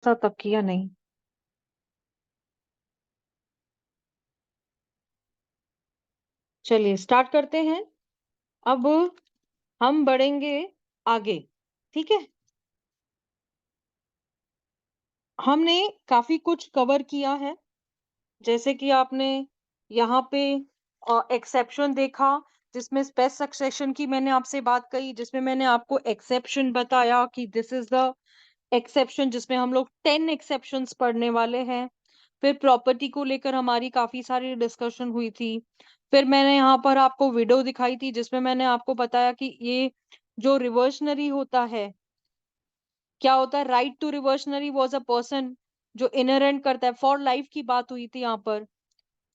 सा तक किया नहीं। चलिए स्टार्ट करते हैं। अब हम बढ़ेंगे आगे। ठीक है, हमने काफी कुछ कवर किया है। जैसे कि आपने यहाँ पे एक्सेप्शन देखा, जिसमें स्पेस सक्सेशन की मैंने आपसे बात कही, जिसमें मैंने आपको एक्सेप्शन बताया कि दिस इज द एक्सेप्शन, जिसमें हम लोग 10 एक्सेप्शंस पढ़ने वाले हैं। फिर प्रॉपर्टी को लेकर हमारी काफी सारी डिस्कशन हुई थी। फिर मैंने यहाँ पर आपको वीडियो दिखाई थी, जिसमें मैंने आपको बताया कि ये जो रिवर्सनरी होता है, क्या होता है, right to reversionary was a person जो इनहेरेंट करता है। फॉर लाइफ की बात हुई थी यहाँ पर।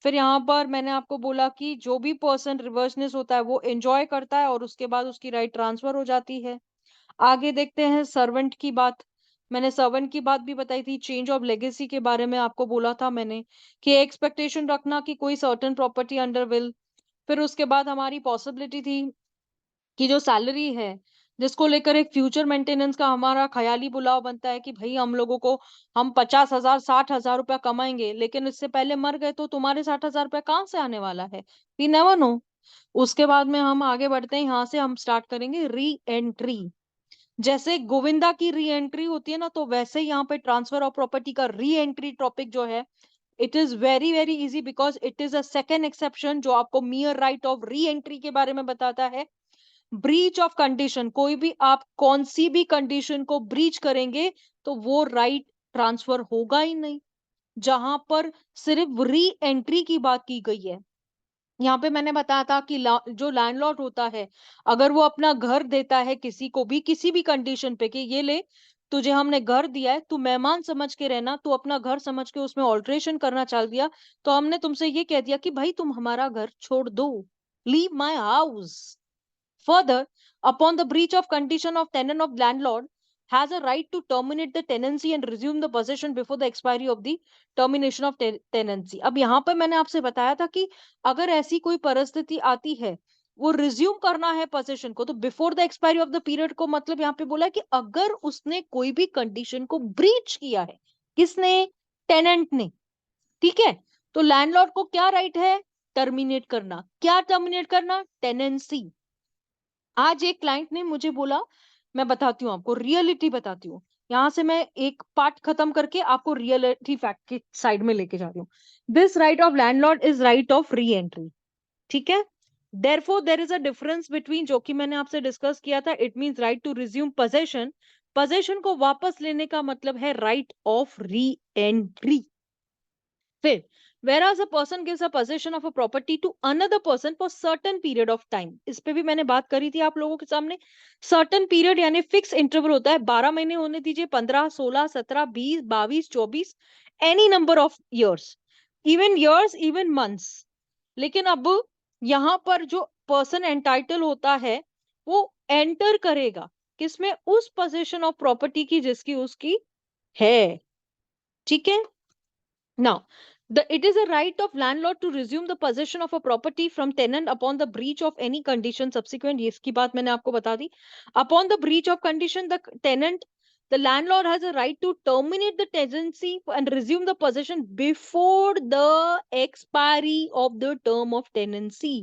फिर यहाँ पर मैंने आपको बोला कि जो भी पर्सन रिवर्सनेस होता है वो एंजॉय करता है और उसके बाद उसकी राइट ट्रांसफर हो जाती है। आगे देखते हैं सर्वेंट की बात। मैंने सर्वेंट की बात भी बताई थी। चेंज ऑफ लेगेसी के बारे में आपको बोला था मैंने कि एक्सपेक्टेशन रखना कि कोई सर्टेन प्रॉपर्टी अंडर विल। फिर उसके बाद हमारी पॉसिबिलिटी थी कि जो सैलरी है, जिसको लेकर एक फ्यूचर मेंटेनेंस का हमारा ख्याली बुलाव बनता है कि भाई हम लोगों को, हम 50,000 60,000 रुपया कमाएंगे, लेकिन इससे पहले मर गए तो तुम्हारे 60,000 रुपया कहाँ से आने वाला है? We never know. उसके बाद में हम आगे बढ़ते हैं, यहाँ से हम स्टार्ट करेंगे री एंट्री। जैसे गोविंदा की री एंट्री होती है ना, तो वैसे ही यहाँ पे ट्रांसफर ऑफ प्रॉपर्टी का री एंट्री टॉपिक जो है, it is very very easy, because it is a second exception जो आपको मियर राइट ऑफ री एंट्री के बारे में बताता है। ब्रीच ऑफ कंडीशन, कोई भी आप कौन सी भी कंडीशन को ब्रीच करेंगे तो वो राइट ट्रांसफर होगा ही नहीं। जहां पर सिर्फ री एंट्री की बात की गई है। यहाँ पे मैंने बताया था कि जो लैंडलॉर्ड होता है, अगर वो अपना घर देता है किसी को भी किसी भी कंडीशन पे कि ये ले, तुझे हमने घर दिया है, तू मेहमान समझ के रहना, तू अपना घर समझ के उसमें ऑल्ट्रेशन करना चाह दिया, तो हमने तुमसे ये कह दिया कि भाई तुम हमारा घर छोड़ दो, leave my house. Further, upon the breach of condition of tenant of landlord has a right to terminate the tenancy and resume the possession before the expiry of the termination of tenancy. अब यहाँ पर मैंने आपसे बताया था कि अगर ऐसी कोई परिस्थिति आती है, वो रिज्यूम करना है पोजेशन को, तो before the expiry of the period को मतलब यहाँ पे बोला है कि अगर उसने कोई भी कंडीशन को ब्रीच किया है, किसने? टेनेंट ने। ठीक है, तो लैंडलॉर्ड को क्या राइट है? टर्मिनेट करना। क्या टर्मिनेट करना? टेनेंसी। आज एक क्लाइंट ने मुझे बोला, मैं बताती हूँ आपको, रियलिटी बताती हूँ। यहां से मैं एक पार्ट खत्म करके आपको रियलिटी फैक्ट की साइड में लेके जा रही हूँ। This right of landlord is right of re entry. ठीक है, therefore there is a difference between, जो कि मैंने आपसे डिस्कस किया था, it means right to resume possession. Possession को वापस लेने का मतलब है राइट ऑफ री एंट्री। फिर whereas a person gives a possession of a property to another person for certain period of time, इस पे भी मैंने बात करी थी आप लोगों के सामने। certain period यानी फिक्स इंटरवल होता है, 12 महीने होने दीजिए, 15 16 17 20 22 24, any number of years even months. लेकिन अब यहाँ पर जो पर्सन एंटाइटल होता है, वो एंटर करेगा किसमें? उस पोजेशन ऑफ प्रॉपर्टी की जिसकी उसकी है। ठीक है, now, it is a right of landlord to resume the possession of a property from tenant upon the breach of any condition subsequent, ये इसकी बात मैंने आपको बता दी। Upon the breach of condition, the landlord has a right to terminate the tenancy and resume the possession before the expiry of the term of tenancy.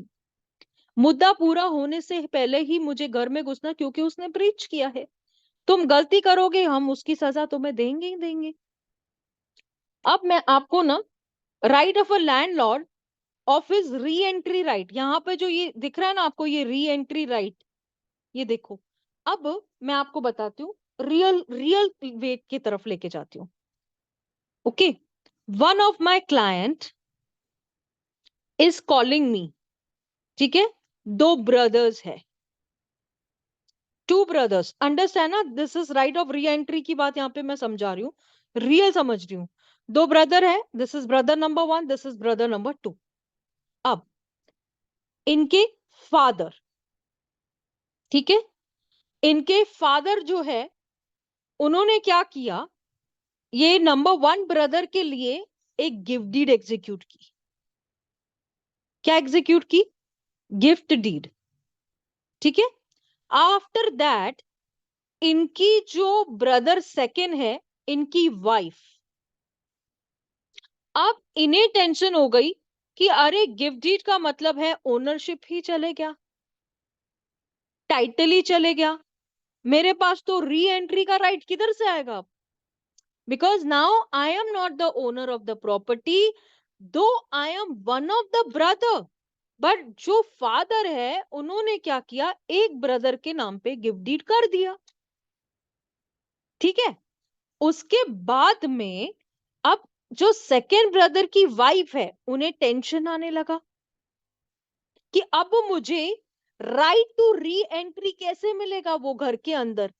मुद्दा पूरा होने से पहले ही मुझे घर में घुसना, क्योंकि उसने ब्रीच किया है। तुम गलती करोगे, हम उसकी सजा तुम्हें देंगे ही देंगे। अब मैं आपको ना right of a landlord of his re entry right, यहाँ पे जो ये दिख रहा है ना आपको, ये री एंट्री राइट, ये देखो। अब मैं आपको बताती हूँ, रियल रियल वे की तरफ लेके जाती हूँ। Okay, one of my client is calling me. ठीक है, दो ब्रदर्स है, टू ब्रदर्स, अंडरस्टैंड ना, this is right of re entry की बात यहाँ पे मैं समझा रही हूँ, रियल समझ रही हूँ। दो ब्रदर है, this is brother number 1, this is brother number 2। अब इनके फादर, ठीक है, इनके फादर जो है, उन्होंने क्या किया, ये नंबर 1 ब्रदर के लिए एक गिफ्ट डीड एग्जीक्यूट की। क्या एग्जीक्यूट की? Gift deed. ठीक है, आफ्टर दैट इनकी जो ब्रदर सेकेंड है, इनकी वाइफ। अब इन्हें टेंशन हो गई कि अरे गिफ्ट डीड का मतलब है ओनरशिप ही चले गया, टाइटल ही चले गया, मेरे पास तो री एंट्री का राइट किधर से आएगा? Because now I am not the owner of the property, though I am one of the brother, but जो फादर है उन्होंने क्या किया, एक ब्रदर के नाम पे गिफ्ट डीड कर दिया। ठीक है, उसके बाद में अब जो सेकेंड ब्रदर की वाइफ है उन्हें टेंशन आने लगा कि अब मुझे राइट टू री एंट्री कैसे मिलेगा वो घर के अंदर,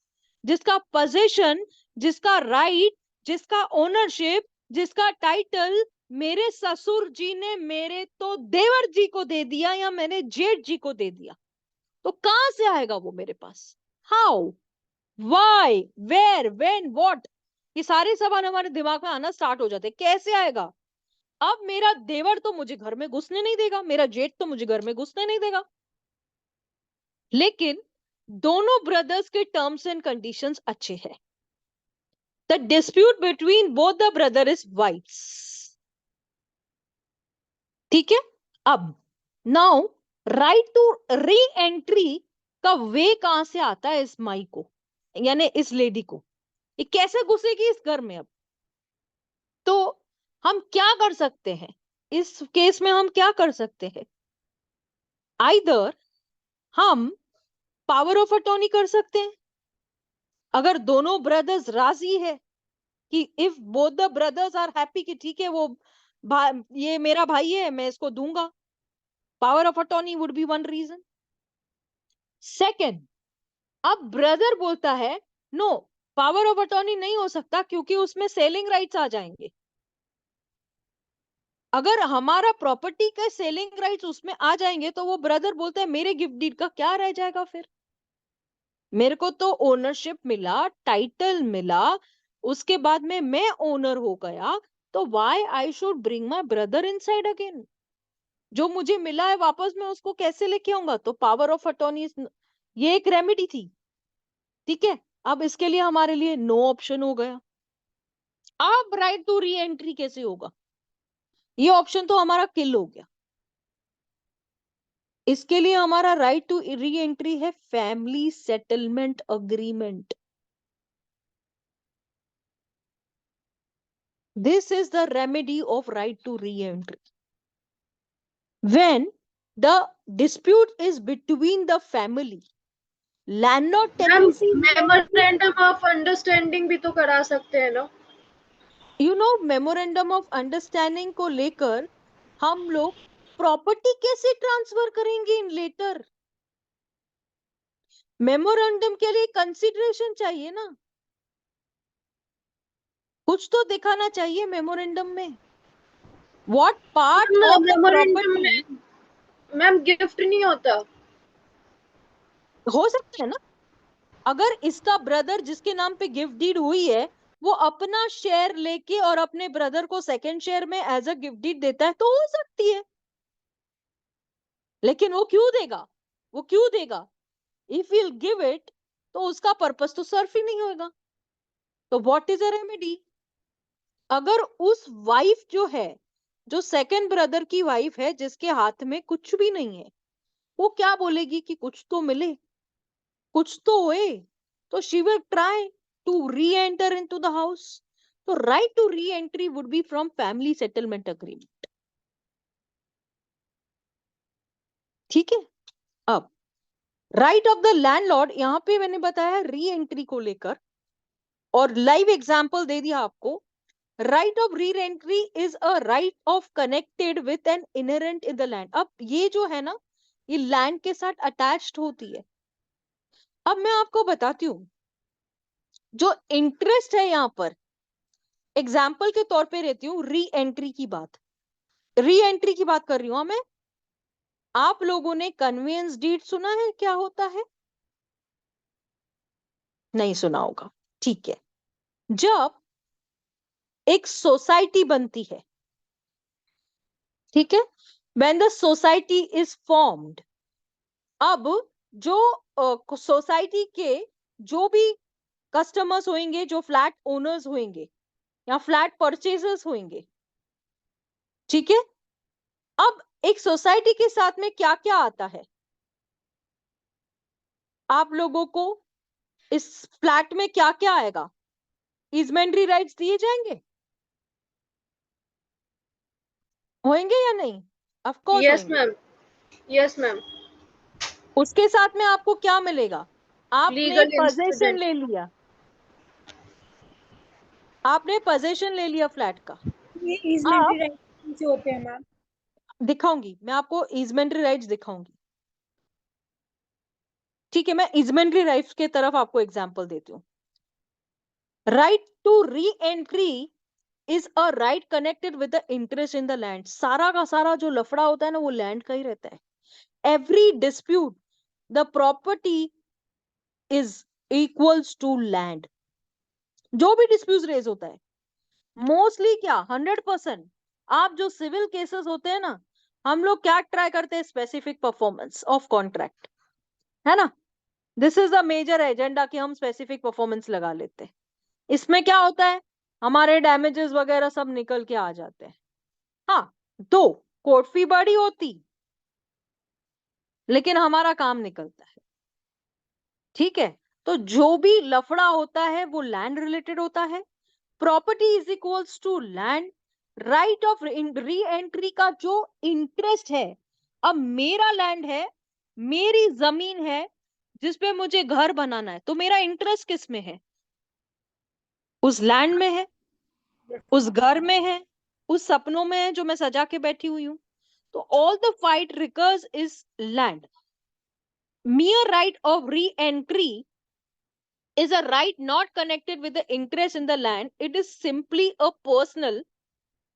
जिसका पोजीशन, जिसका राइट, जिसका ओनरशिप, जिसका टाइटल मेरे ससुर जी ने मेरे तो देवर जी को दे दिया या मैंने जेठ जी को दे दिया, तो कहां से आएगा वो मेरे पास? How, why, where, when, what, ये सारे सवाल हमारे दिमाग में आना स्टार्ट हो जाते, कैसे आएगा? अब मेरा देवर तो मुझे घर में घुसने नहीं देगा, मेरा जेठ तो मुझे घर में घुसने नहीं देगा। लेकिन दोनों ब्रदर्स के टर्म्स एंड कंडीशंस अच्छे हैं। The dispute between both the brother is wife's. ठीक है, अब now right to re entry का वे कहां से आता है इस माई को, यानी इस लेडी को, ये कैसे घुसेगी इस घर में? अब तो हम क्या कर सकते हैं इस केस में? हम क्या कर सकते हैं? आइदर हम पावर ऑफ अटॉर्नी कर सकते हैं, अगर दोनों ब्रदर्स राजी है कि if both the brothers are happy कि ठीक है वो ये मेरा भाई है मैं इसको दूंगा, power of attorney would be one reason. Second, अब ब्रदर बोलता है नो, पावर ऑफ अटॉर्नी नहीं हो सकता क्योंकि उसमें सेलिंग राइट्स आ जाएंगे। अगर हमारा प्रॉपर्टी के सेलिंग राइट्स उसमें आ जाएंगे तो वो ब्रदर बोलता है मेरे गिफ्ट डीड का क्या रह जाएगा फिर? मेरे को तो ओनरशिप मिला, टाइटल मिला, उसके बाद में मैं ओनर हो गया, तो why I should bring my brother inside again? जो मुझे मिला है वापस मैं उसको कैसे लेके आऊंगा? तो पावर ऑफ अटॉर्नी ये एक रेमेडी थी। ठीक है, अब इसके लिए हमारे लिए नो ऑप्शन हो गया। अब राइट टू री एंट्री कैसे होगा? ये ऑप्शन तो हमारा किल हो गया। इसके लिए हमारा राइट टू री एंट्री है family settlement agreement. This is the remedy of right to re-entry. When the dispute is between the family, landlord tenancy, memorandum of understanding भी तो करा सकते हैं ना? मेमोरेंडम ऑफ अंडरस्टैंडिंग को लेकर हम लोग प्रॉपर्टी कैसे ट्रांसफर करेंगे इन लेटर? मेमोरेंडम के लिए कंसिडरेशन चाहिए ना, कुछ तो दिखाना चाहिए मेमोरेंडम में। What part of the memorandum property? में मैम गिफ्ट नहीं होता। हो सकता है ना, अगर इसका ब्रदर जिसके नाम पे गिफ्ट डीड हुई है वो अपना शेयर लेके और अपने ब्रदर को सेकंड शेयर में एज अ गिफ्ट डीड देता है तो हो सकती है। लेकिन वो क्यों देगा? वो क्यों देगा? इफ विल गिव इट तो उसका पर्पस तो सर्व ही नहीं होगा। तो व्हाट इज अ रेमेडी? अगर उस वाइफ जो है, जो सेकंड ब्रदर की वाइफ है जिसके हाथ में कुछ भी नहीं है, वो क्या बोलेगी कि कुछ तो मिले, कुछ तो होए, तो she will try to re enter into the house. तो right to re entry would be from family settlement agreement. ठीक है, अब राइट ऑफ द लैंडलॉर्ड, यहां पे मैंने बताया री एंट्री को लेकर और लाइव एग्जांपल दे दिया आपको। Right of re entry is a right of connected with an inherent in the land. अब ये जो है ना, ये लैंड के साथ अटैच्ड होती है। अब मैं आपको बताती हूँ, जो इंटरेस्ट है यहां पर, एग्जाम्पल के तौर पे रहती हूँ री एंट्री की बात, री एंट्री की बात कर रही हूं मैं। आप लोगों ने कन्वेंस डीड सुना है क्या होता है? नहीं सुना होगा, ठीक है। जब एक सोसाइटी बनती है, ठीक है, when the society is formed, अब जो सोसाइटी के जो भी कस्टमर्स होंगे जो फ्लैट ओनर्स होंगे या फ्लैट परचेजर्स होंगे, ठीक है। अब एक सोसाइटी के साथ में क्या क्या आता है, आप लोगों को इस फ्लैट में क्या क्या आएगा, इजमेंट्री राइट्स दिए जाएंगे, होंगे या नहीं? ऑफ कोर्स यस होंगे। Ma'am, yes ma'am. उसके साथ में आपको क्या मिलेगा, आपने लीगल पोजीशन इंस्ट्रूमेंट। ले लिया, आपने पोजीशन ले लिया फ्लैट का। ये ईजमेंट्री आप राइट से होते हैं मैम। दिखाऊंगी मैं आपको, इजमेंट्री राइट्स दिखाऊंगी, ठीक है। मैं इजमेंट्री राइट्स के तरफ आपको एग्जांपल देती हूँ। Right to re entry is a right connected with the interest in the land. सारा का सारा जो लफड़ा होता है ना, वो लैंड का ही रहता है। Every dispute the property is equals to land. जो भी डिस्प्यूट रेज होता है, मोस्टली क्या 100%, आप जो सिविल केसेस होते हैं ना, हम लोग क्या ट्राई करते हैं, स्पेसिफिक परफॉर्मेंस ऑफ कॉन्ट्रैक्ट, है ना। This is the major agenda कि हम स्पेसिफिक परफॉर्मेंस लगा लेते हैं। इसमें क्या होता है, हमारे डैमेजेस वगैरह सब निकल के आ जाते हैं। हाँ, तो कोर्ट फी बड़ी होती, लेकिन हमारा काम निकलता है, ठीक है। तो जो भी लफड़ा होता है वो लैंड रिलेटेड होता है। Property is equals to land. Right of re entry का जो इंटरेस्ट है, अब मेरा लैंड है, मेरी जमीन है जिसपे मुझे घर बनाना है, तो मेरा इंटरेस्ट किस में है, उस लैंड में है, उस घर में है, उस सपनों में है जो मैं सजा के बैठी हुई हूं। तो all the fight recurs is land. mere right of re-entry is a right not connected with the interest in the land. It is simply a personal,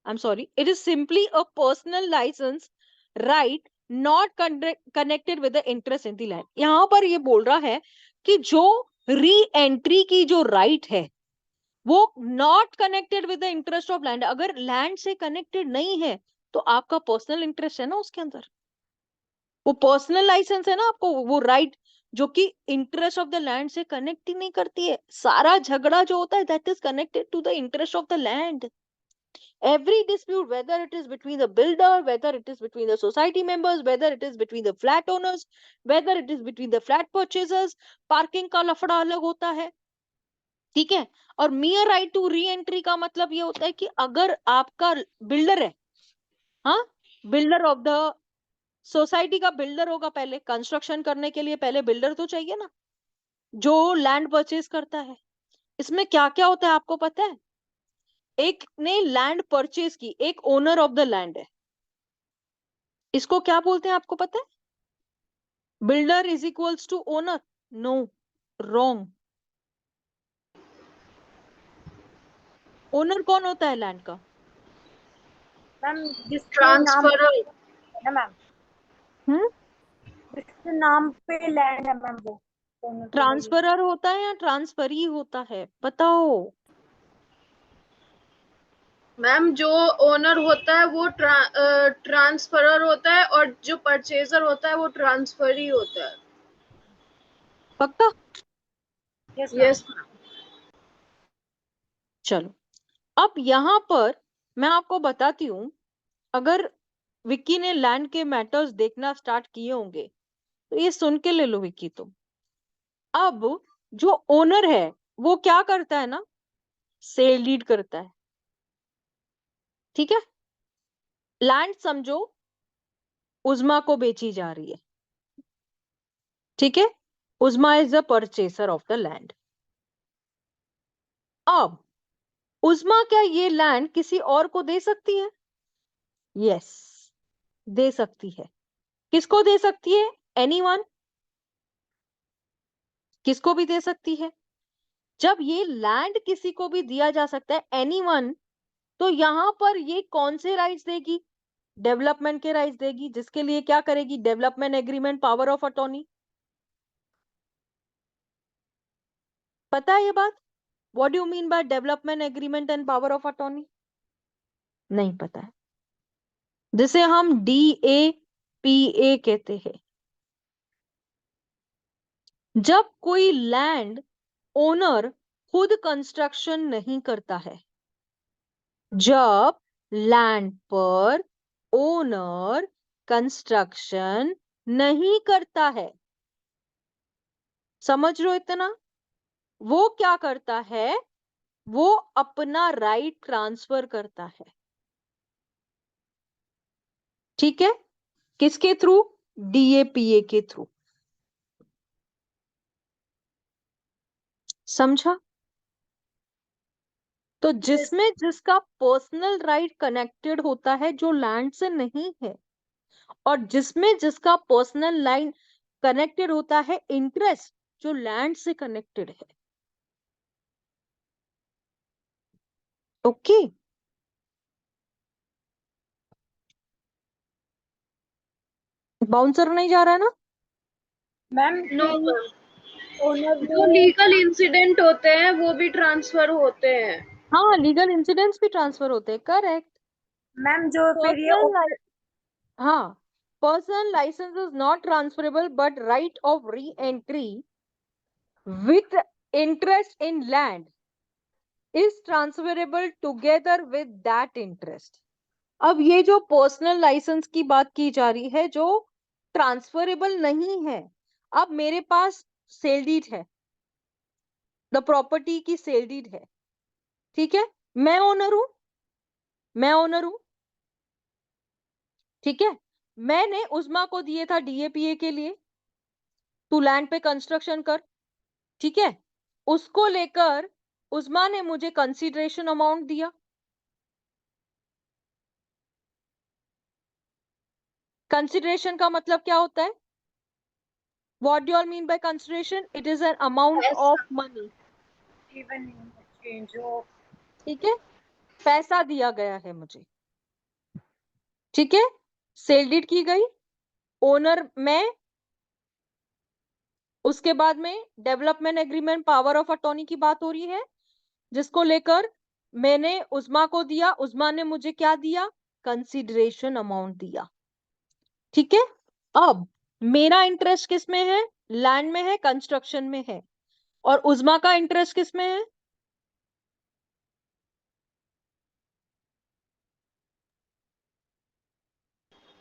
I'm sorry, it is simply a personal license right not connected with the interest in the land. यहां पर ये बोल रहा है कि जो re entry की जो राइट है वो not connected with the interest of land. अगर लैंड से कनेक्टेड नहीं है तो आपका पर्सनल इंटरेस्ट है ना उसके अंदर, वो पर्सनल लाइसेंस है ना आपको, वो राइट जो कि इंटरेस्ट ऑफ द लैंड से कनेक्ट ही नहीं करती है। सारा झगड़ा जो होता है that is connected to the interest of the land. Every dispute, whether it is between the builder, whether it is between the society members, whether it is between the flat owners, whether it is between the flat purchasers, parking का लफड़ा अलग होता है, ठीक है। और mere right to re-entry का मतलब ये होता है कि अगर आपका बिल्डर है, हाँ, बिल्डर ऑफ द सोसाइटी का बिल्डर होगा, पहले कंस्ट्रक्शन करने के लिए पहले बिल्डर तो चाहिए ना, जो लैंड परचेज करता है। इसमें क्या क्या होता है आपको पता है, एक ने लैंड परचेज की, एक ओनर ऑफ द लैंड है, इसको क्या बोलते हैं आपको पता है, builder is equals to owner? No, wrong. Owner कौन होता है लैंड का? मैम जिसके नाम ट्रांसफरर। है मैम, जिसके नाम पे लैंड है मैम, वो owner तो वही है। ट्रांसफरर होता है या ट्रांसफरी होता है, बताओ। मैम जो ओनर होता है वो ट्रांसफरर होता है, और जो परचेजर होता है वो ट्रांसफरी होता है। पक्का? Yes yes. चलो, अब यहां पर मैं आपको बताती हूं, अगर विक्की ने लैंड के मैटर्स देखना स्टार्ट किए होंगे तो ये सुन के ले लो विक्की तुम। अब जो ओनर है वो क्या करता है ना, सेल डीड करता है, ठीक है। लैंड समझो उजमा को बेची जा रही है, ठीक है। Uzma is the purchaser of the land. अब उजमा क्या ये लैंड किसी और को दे सकती है? यस, दे सकती है। किसको दे सकती है? एनीवन, किसको भी दे सकती है। जब ये लैंड किसी को भी दिया जा सकता है, एनीवन, तो यहां पर ये कौन से राइट्स देगी? डेवलपमेंट के राइट्स देगी, जिसके लिए क्या करेगी? Development agreement, power of attorney. पता है ये बात? What do you mean by development agreement and power of attorney? नहीं पता है, जिसे हम DAPA कहते हैं। जब कोई लैंड ओनर खुद कंस्ट्रक्शन नहीं करता है। जब लैंड पर ओनर कंस्ट्रक्शन नहीं करता है, समझ रहे हो इतना? वो क्या करता है? वो अपना राइट ट्रांसफर करता है। ठीक है? किसके थ्रू? डीएपीए के थ्रू। समझा? तो जिसमें जिसका पर्सनल राइट कनेक्टेड होता है जो लैंड से नहीं है, और जिसमें जिसका पर्सनल लाइन कनेक्टेड होता है इंटरेस्ट जो लैंड से कनेक्टेड है। ओके? बाउंसर नहीं जा रहा है ना? मैम नो मैम, ओनर जो लीगल इंसिडेंट होते हैं वो भी ट्रांसफर होते हैं। हाँ, लीगल इंसिडेंट्स भी ट्रांसफर होते हैं, करेक्ट। मैम जो फिर ये पर्सनल, हाँ, personal licence is not transferable but right of re entry with interest in land is transferable together with that interest। अब ये जो पर्सनल लाइसेंस की बात की जा रही है जो ट्रांसफरेबल नहीं है, अब मेरे पास सेल डीड है, द प्रॉपर्टी की सेल डीड है, ठीक है? मैं ओनर हूं, मैं ओनर हूं, ठीक है? मैंने उस्मा को दिए था डीएपीए के लिए, तू लैंड पे कंस्ट्रक्शन कर, ठीक है? उसको लेकर उस्मा ने मुझे कंसीडरेशन अमाउंट दिया। कंसिडरेशन का मतलब क्या होता है? What do you all mean by consideration? It is an amount of money। Even exchange of, ठीक है? पैसा दिया गया है मुझे, ठीक है? सेल डीड की गई, ओनर मैं, उसके बाद में development agreement power of attorney की बात हो रही है, जिसको लेकर मैंने उस्मा को दिया, उस्मा ने मुझे क्या दिया? कंसिडरेशन अमाउंट दिया। ठीक है? अब मेरा इंटरेस्ट किस में है? लैंड में है, कंस्ट्रक्शन में है। और उस्मा का इंटरेस्ट किस में है?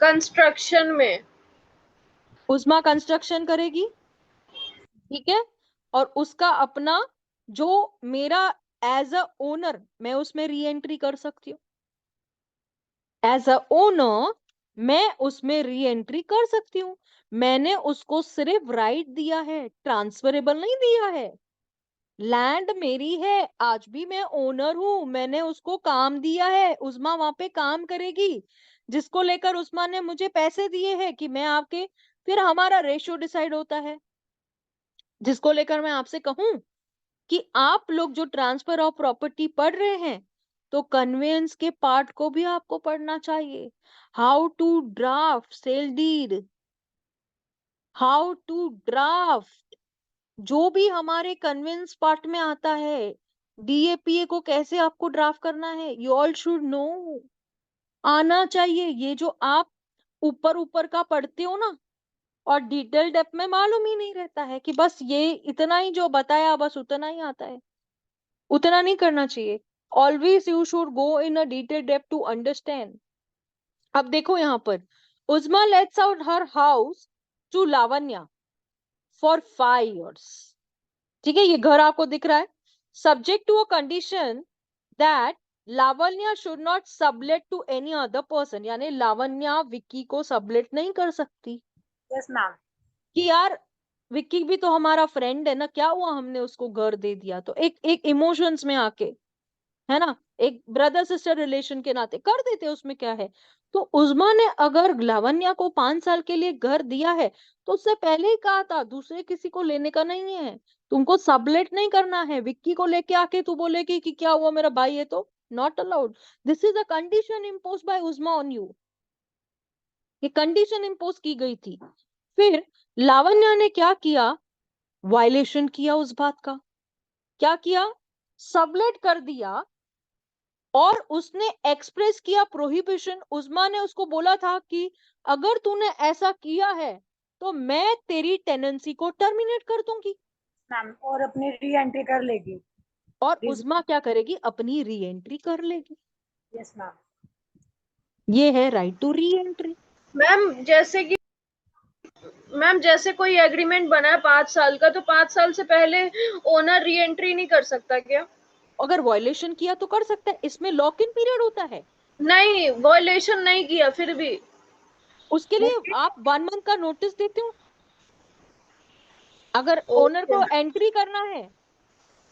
कंस्ट्रक्शन में। उस्मा कंस्ट्रक्शन करेगी, ठीक है? और उसका अपना जो मेरा एज अ ओनर मैं उसमें री एंट्री कर सकती हूँ, एज अ ओनर मैं उसमें री एंट्री कर सकती हूँ। मैंने उसको सिर्फ राइट दिया है, ट्रांसफरेबल नहीं दिया है। लैंड मेरी है, आज भी मैं ओनर हूं, मैंने उसको काम दिया है, उस्मा वहां पे काम करेगी, जिसको लेकर उस्मा ने मुझे पैसे दिए हैं कि मैं आपके, फिर हमारा रेशियो डिसाइड होता है, जिसको लेकर मैं आपसे कहूं कि आप लोग जो ट्रांसफर ऑफ प्रॉपर्टी पढ़ रहे हैं तो कन्वेंस के पार्ट को भी आपको पढ़ना चाहिए। How to draft sale deed, how to draft, जो भी हमारे कन्वेंस पार्ट में आता है, डीएपीए को कैसे आपको ड्राफ्ट करना है, यू ऑल शुड नो, आना चाहिए। ये जो आप ऊपर ऊपर का पढ़ते हो ना, और डिटेल डेप्थ में मालूम ही नहीं रहता है कि बस ये इतना ही जो बताया बस उतना ही आता है, उतना नहीं करना चाहिए। Always you should go in a detail depth to understand. अब देखो यहाँ पर, Usma lets out her house to Lavanya for 5 years। ठीक है? ये घर आपको दिख रहा है, subject to a condition that Lavanya should not sublet to any other person, यानी लावण्या विक्की को सबलेट नहीं कर सकती यस मैम, कि यार विक्की भी तो हमारा फ्रेंड है ना, क्या हुआ हमने उसको घर दे दिया, तो एक एक इमोशंस में आके, है ना, एक ब्रदर सिस्टर रिलेशन के नाते कर देते, उसमें क्या है। तो उस्मा ने अगर लावण्या को 5 साल के लिए घर दिया है तो उससे पहले ही कहा था दूसरे किसी को लेने का नहीं है, तुमको सबलेट नहीं करना है। विक्की को लेके आके तू बोलेगी कि क्या हुआ मेरा भाई है, तो not allowed. This is a condition impose by Usma on you, ये कंडीशन इम्पोज की गई थी। फिर लावण्या ने क्या किया? वायलेशन किया उस बात का। क्या किया? सबलेट कर दिया, और उसने एक्सप्रेस किया प्रोहिबिशन। उस्मा ने उसको बोला था कि अगर तूने ऐसा किया है तो मैं तेरी टेनेंसी को टर्मिनेट कर दूंगी। मैम और अपनी री एंट्री कर लेगी। और उस्मा क्या करेगी, अपनी री एंट्री कर लेगी। Yes ma'am. ये है right to re entry. Ma'am जैसे कोई एग्रीमेंट बना है 5 साल का, तो 5 साल से पहले ओनर री एंट्री नहीं कर सकता क्या? अगर वायलेशन किया तो कर सकता है, इसमें लॉक इन पीरियड होता है। नहीं, वायलेशन नहीं किया फिर भी उसके लिए आप 1 मंथ का नोटिस देते हो। अगर ओनर ओके। को एंट्री करना है,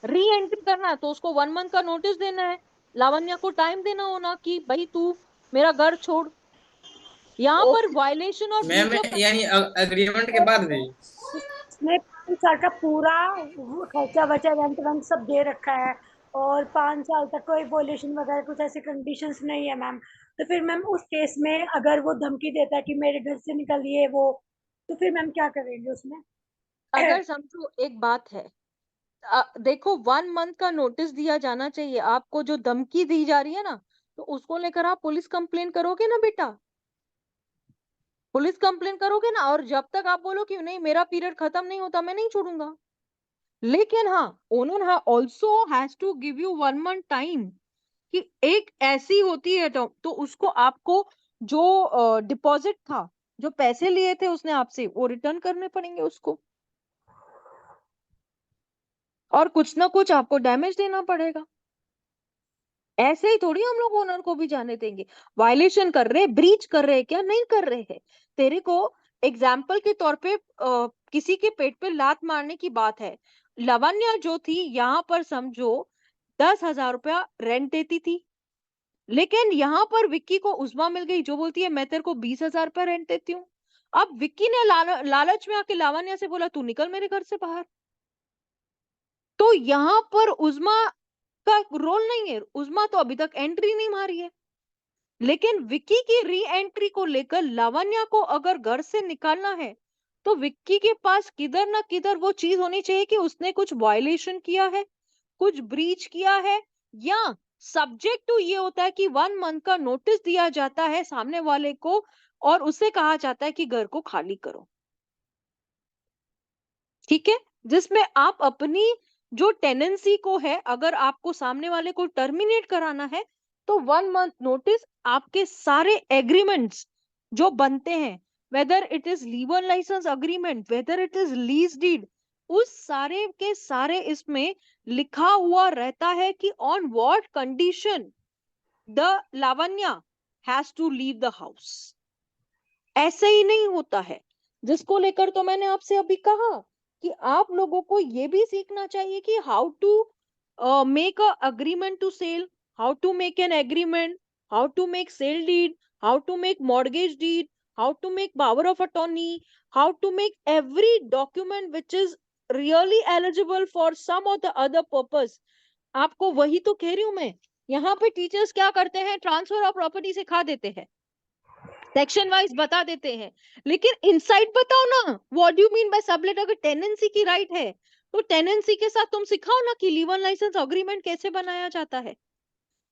री एंट्री करना है, तो उसको 1 मंथ का नोटिस देना है। लावण्या को टाइम देना होना कि भाई तू मेरा घर छोड़। यहाँ पर ओके वायलेशन और मैम ब्रीच ऑफ, यानी एग्रीमेंट के बाद भी? इसमें 5 साल का पूरा खर्चा वर्चा रेंट वेंट सब दे रखा है, और 5 साल तक कोई वॉल्यूशन वगैरह कुछ ऐसी कंडीशंस नहीं है मैम। तो फिर मैम उस केस में अगर वो धमकी देता है कि मेरे घर से निकलिए वो, तो फिर मैम क्या करेंगे उसमें? अगर समझो एक बात है, देखो 1 मंथ का नोटिस दिया जाना चाहिए। आपको जो धमकी दी जा रही है ना, तो उसको लेकर आप पुलिस कंप्लेन करोगे ना बेटा, पुलिस कंप्लेन करोगे ना। और जब तक आप बोलो कि नहीं मेरा पीरियड खत्म नहीं होता, मैं नहीं छोड़ूंगा। लेकिन हाँ, owner also has to give you 1 month time, कि एक ऐसी होती है तो उसको आपको जो डिपॉजिट था, जो पैसे लिए थे उसने आपसे, वो रिटर्न करने पड़ेंगे उसको, और कुछ ना कुछ आपको डैमेज देना पड़ेगा। ऐसे ही थोड़ी हम लोग ओनर को भी जाने देंगे। वायलेशन कर रहे, ब्रीच कर रहे, क्या नहीं कर रहे हैं। तेरे को एग्जाम्पल के तौर पे किसी के पेट पे लात मारने की बात है। लावण्या जो थी यहाँ पर समझो 10,000 रुपया रेंट देती थी, लेकिन यहाँ पर विक्की को उस्मा मिल गई जो बोलती है मैं तेरे को 20,000 रुपया रेंट देती हूँ। अब विक्की ने लालच में आके लावण्या से बोला तू निकल मेरे घर से बाहर। तो यहाँ पर उस्मा का रोल नहीं है, उस्मा तो अभी तक एंट्री नहीं मारी है। लेकिन विक्की की री एंट्री को लेकर लावण्या को अगर घर से निकालना है, तो विक्की के पास किधर ना किधर वो चीज होनी चाहिए कि उसने कुछ वायलेशन किया है, कुछ ब्रीच किया है, या सब्जेक्ट टू ये होता है कि 1 मंथ का नोटिस दिया जाता है सामने वाले को, और उससे कहा जाता है कि घर को खाली करो। ठीक है, जिसमें आप अपनी जो टेनेंसी को है, अगर आपको सामने वाले को टर्मिनेट कराना है, तो 1 मंथ नोटिस, आपके सारे एग्रीमेंट्स जो बनते हैं, वेदर इट इज लीवर licence agreement, whether it is lease deed, उस सारे के सारे इसमें लिखा हुआ रहता है कि on what condition the Lavanya has to leave the house. ऐसे ही नहीं होता है, जिसको लेकर तो मैंने आपसे अभी कहा कि आप लोगों को ये भी सीखना चाहिए कि how to make a agreement to sale, how to make an agreement, how to make sale deed, how to make mortgage deed, how to make power of attorney, how to make every document which is really eligible for some और the other purpose. आपको वही तो कह रही हूं मैं। यहाँ पे टीचर्स क्या करते हैं, ट्रांसफर ऑफ प्रॉपर्टी सिखा देते हैं, सेक्शन वाइज बता देते हैं, लेकिन इनसाइड बताओ ना, what do you mean by sublet. अगर टेनेंसी की राइट है, तो टेनेंसी के साथ तुम सिखाओ ना कि लीवर लाइसेंस अग्रीमेंट कैसे बनाया जाता है।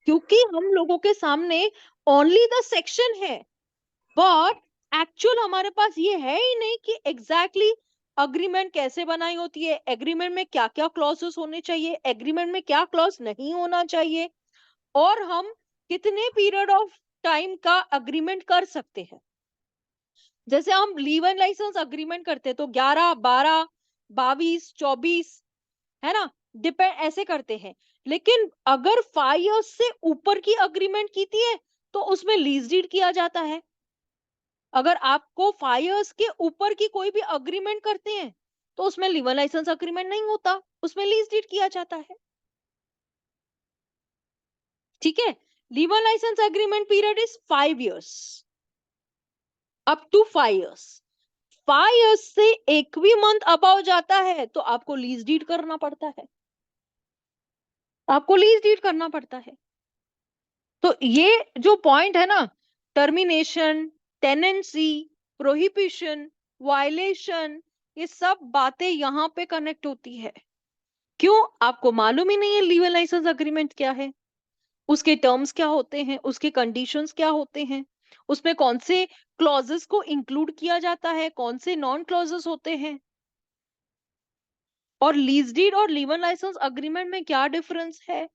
क्योंकि हम लोगों के सामने ओनली द सेक्शन है, बट एक्चुअल हमारे पास ये है ही नहीं कि एग्जैक्टली अग्रीमेंट कैसे बनाई होती है, एग्रीमेंट में क्या क्या क्लॉजेस होने चाहिए, एग्रीमेंट में क्या क्लॉज नहीं होना चाहिए, और हम कितने पीरियड ऑफ टाइम का अग्रीमेंट कर सकते हैं। जैसे हम लीवर लाइसेंस अग्रीमेंट करते हैं तो 11, 12, 22, 24, है ना, डिपेंड ऐसे करते हैं। लेकिन अगर 5 इयर्स से ऊपर की अग्रीमेंट की थी है, तो उसमें लीज डीड किया जाता है। अगर आपको 5 इयर्स के ऊपर की कोई भी अग्रीमेंट करते हैं, तो उसमें लीवर लाइसेंस अग्रीमेंट नहीं होता, उसमें लीज डीड किया जाता है। ठीक है, लीवर licence agreement period is 5 years, up to 5 years. 5 years से एक भी मंथ अबाउ जाता है तो आपको लीज डीड करना पड़ता है, आपको लीज डीड करना पड़ता है। तो ये जो पॉइंट है ना, टर्मिनेशन, टेनेंसी, प्रोहिबिशन, वायलेशन, ये सब बातें यहाँ पे कनेक्ट होती है। क्यों? आपको मालूम ही नहीं है लीगल लाइसेंस अग्रीमेंट क्या है, उसके टर्म्स क्या होते हैं, उसके कंडीशंस क्या होते हैं, उसमें कौन से क्लॉजेस को इंक्लूड किया जाता है, कौन से नॉन क्लॉजेस होते हैं। और लीज डीड और लीवन लाइसेंस अग्रीमेंट में क्या डिफरेंस है?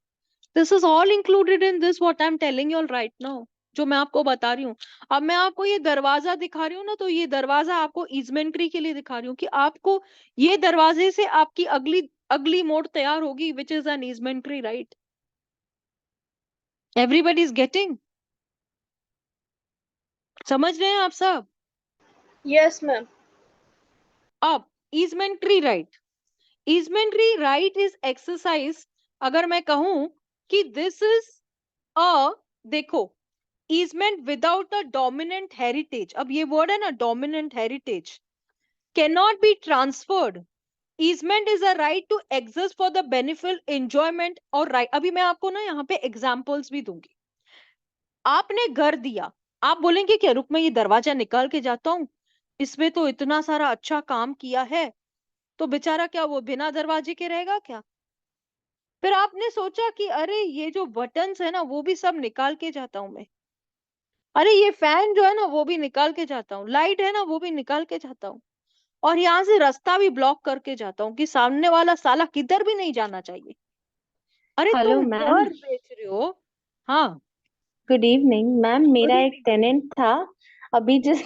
This is all included in this what I am telling you right now, जो मैं आपको बता रही हूँ। अब मैं आपको ये दरवाजा दिखा रही हूँ ना, तो ये दरवाजा आपको ईजमेंट्री के लिए दिखा रही हूँ कि आपको ये दरवाजे से आपकी अगली अगली मोड़ तैयार होगी, which is an easementary right. Everybody is getting, समझ रहे हैं आप सब? Yes ma'am. अब easementary right, easementary right is exercise, अगर मैं कहूं कि दिस इज अ, देखो, easement without a dominant heritage, अब ये वर्ड है ना dominant heritage, cannot be transferred. easement is a right to exist for the benefit enjoyment और right। अभी मैं आपको ना यहाँ पे एग्जांपल्स भी दूंगी। आपने घर दिया, आप बोलेंगे क्या, रुक मैं ये दरवाजा निकाल के जाता हूँ, इसमें तो इतना सारा अच्छा काम किया है, तो बेचारा क्या वो बिना दरवाजे के रहेगा क्या? फिर आपने सोचा कि अरे ये जो बटन्स है ना वो भी सब निकाल के जाता हूं मैं, अरे ये फैन जो है ना वो भी निकाल के जाता हूँ, लाइट है ना वो भी निकाल के जाता हूँ, और यहाँ से रास्ता भी ब्लॉक करके जाता हूँ कि सामने वाला साला किधर भी नहीं जाना चाहिए। अरे हेलो तुम मैम, घर बेच रहे हो। हाँ, गुड इवनिंग मैम। गुड मेरा एक इवनिंग। टेनेंट था अभी जिस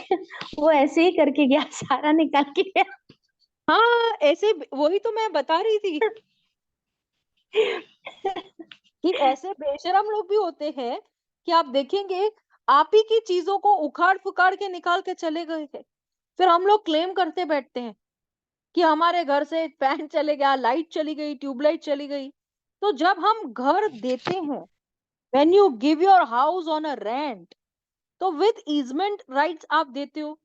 वो ऐसे ही करके गया, सारा निकाल के गया। हाँ ऐसे वही तो मैं बता रही थी कि ऐसे बेशरम लोग भी होते हैं कि आप देखेंगे आप ही की चीजों को उखाड़ फुखाड़ के निकाल के चले गए हैं, फिर हम लोग क्लेम करते बैठते हैं कि हमारे घर से फैन चले गया, लाइट चली गई, ट्यूबलाइट चली गई। तो जब हम घर देते हैं, when you give your house on a rent, तो विद ईजमेंट राइट्स आप देते हो,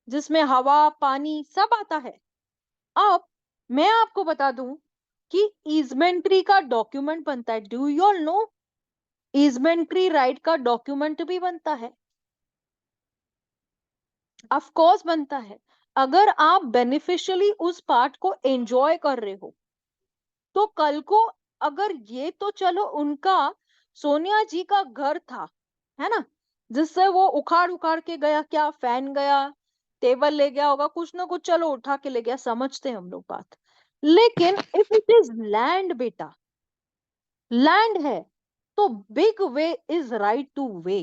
जिसमें हवा पानी सब आता है। अब मैं आपको बता दूं कि ईजमेंट्री का डॉक्यूमेंट बनता है, do you all know? Easementary right का डॉक्यूमेंट भी बनता है, ऑफ कोर्स बनता है। अगर आप बेनिफिशियली उस पार्ट को एंजॉय कर रहे हो, तो कल को अगर ये तो चलो उनका सोनिया जी का घर था, है ना, जिससे वो उखाड़ उखाड़ के गया, क्या फैन गया, टेबल ले गया होगा, कुछ ना कुछ चलो उठा के ले गया, समझते हैं हम लोग बात। लेकिन इफ इट इज लैंड बेटा, लैंड है, तो big way is right two way.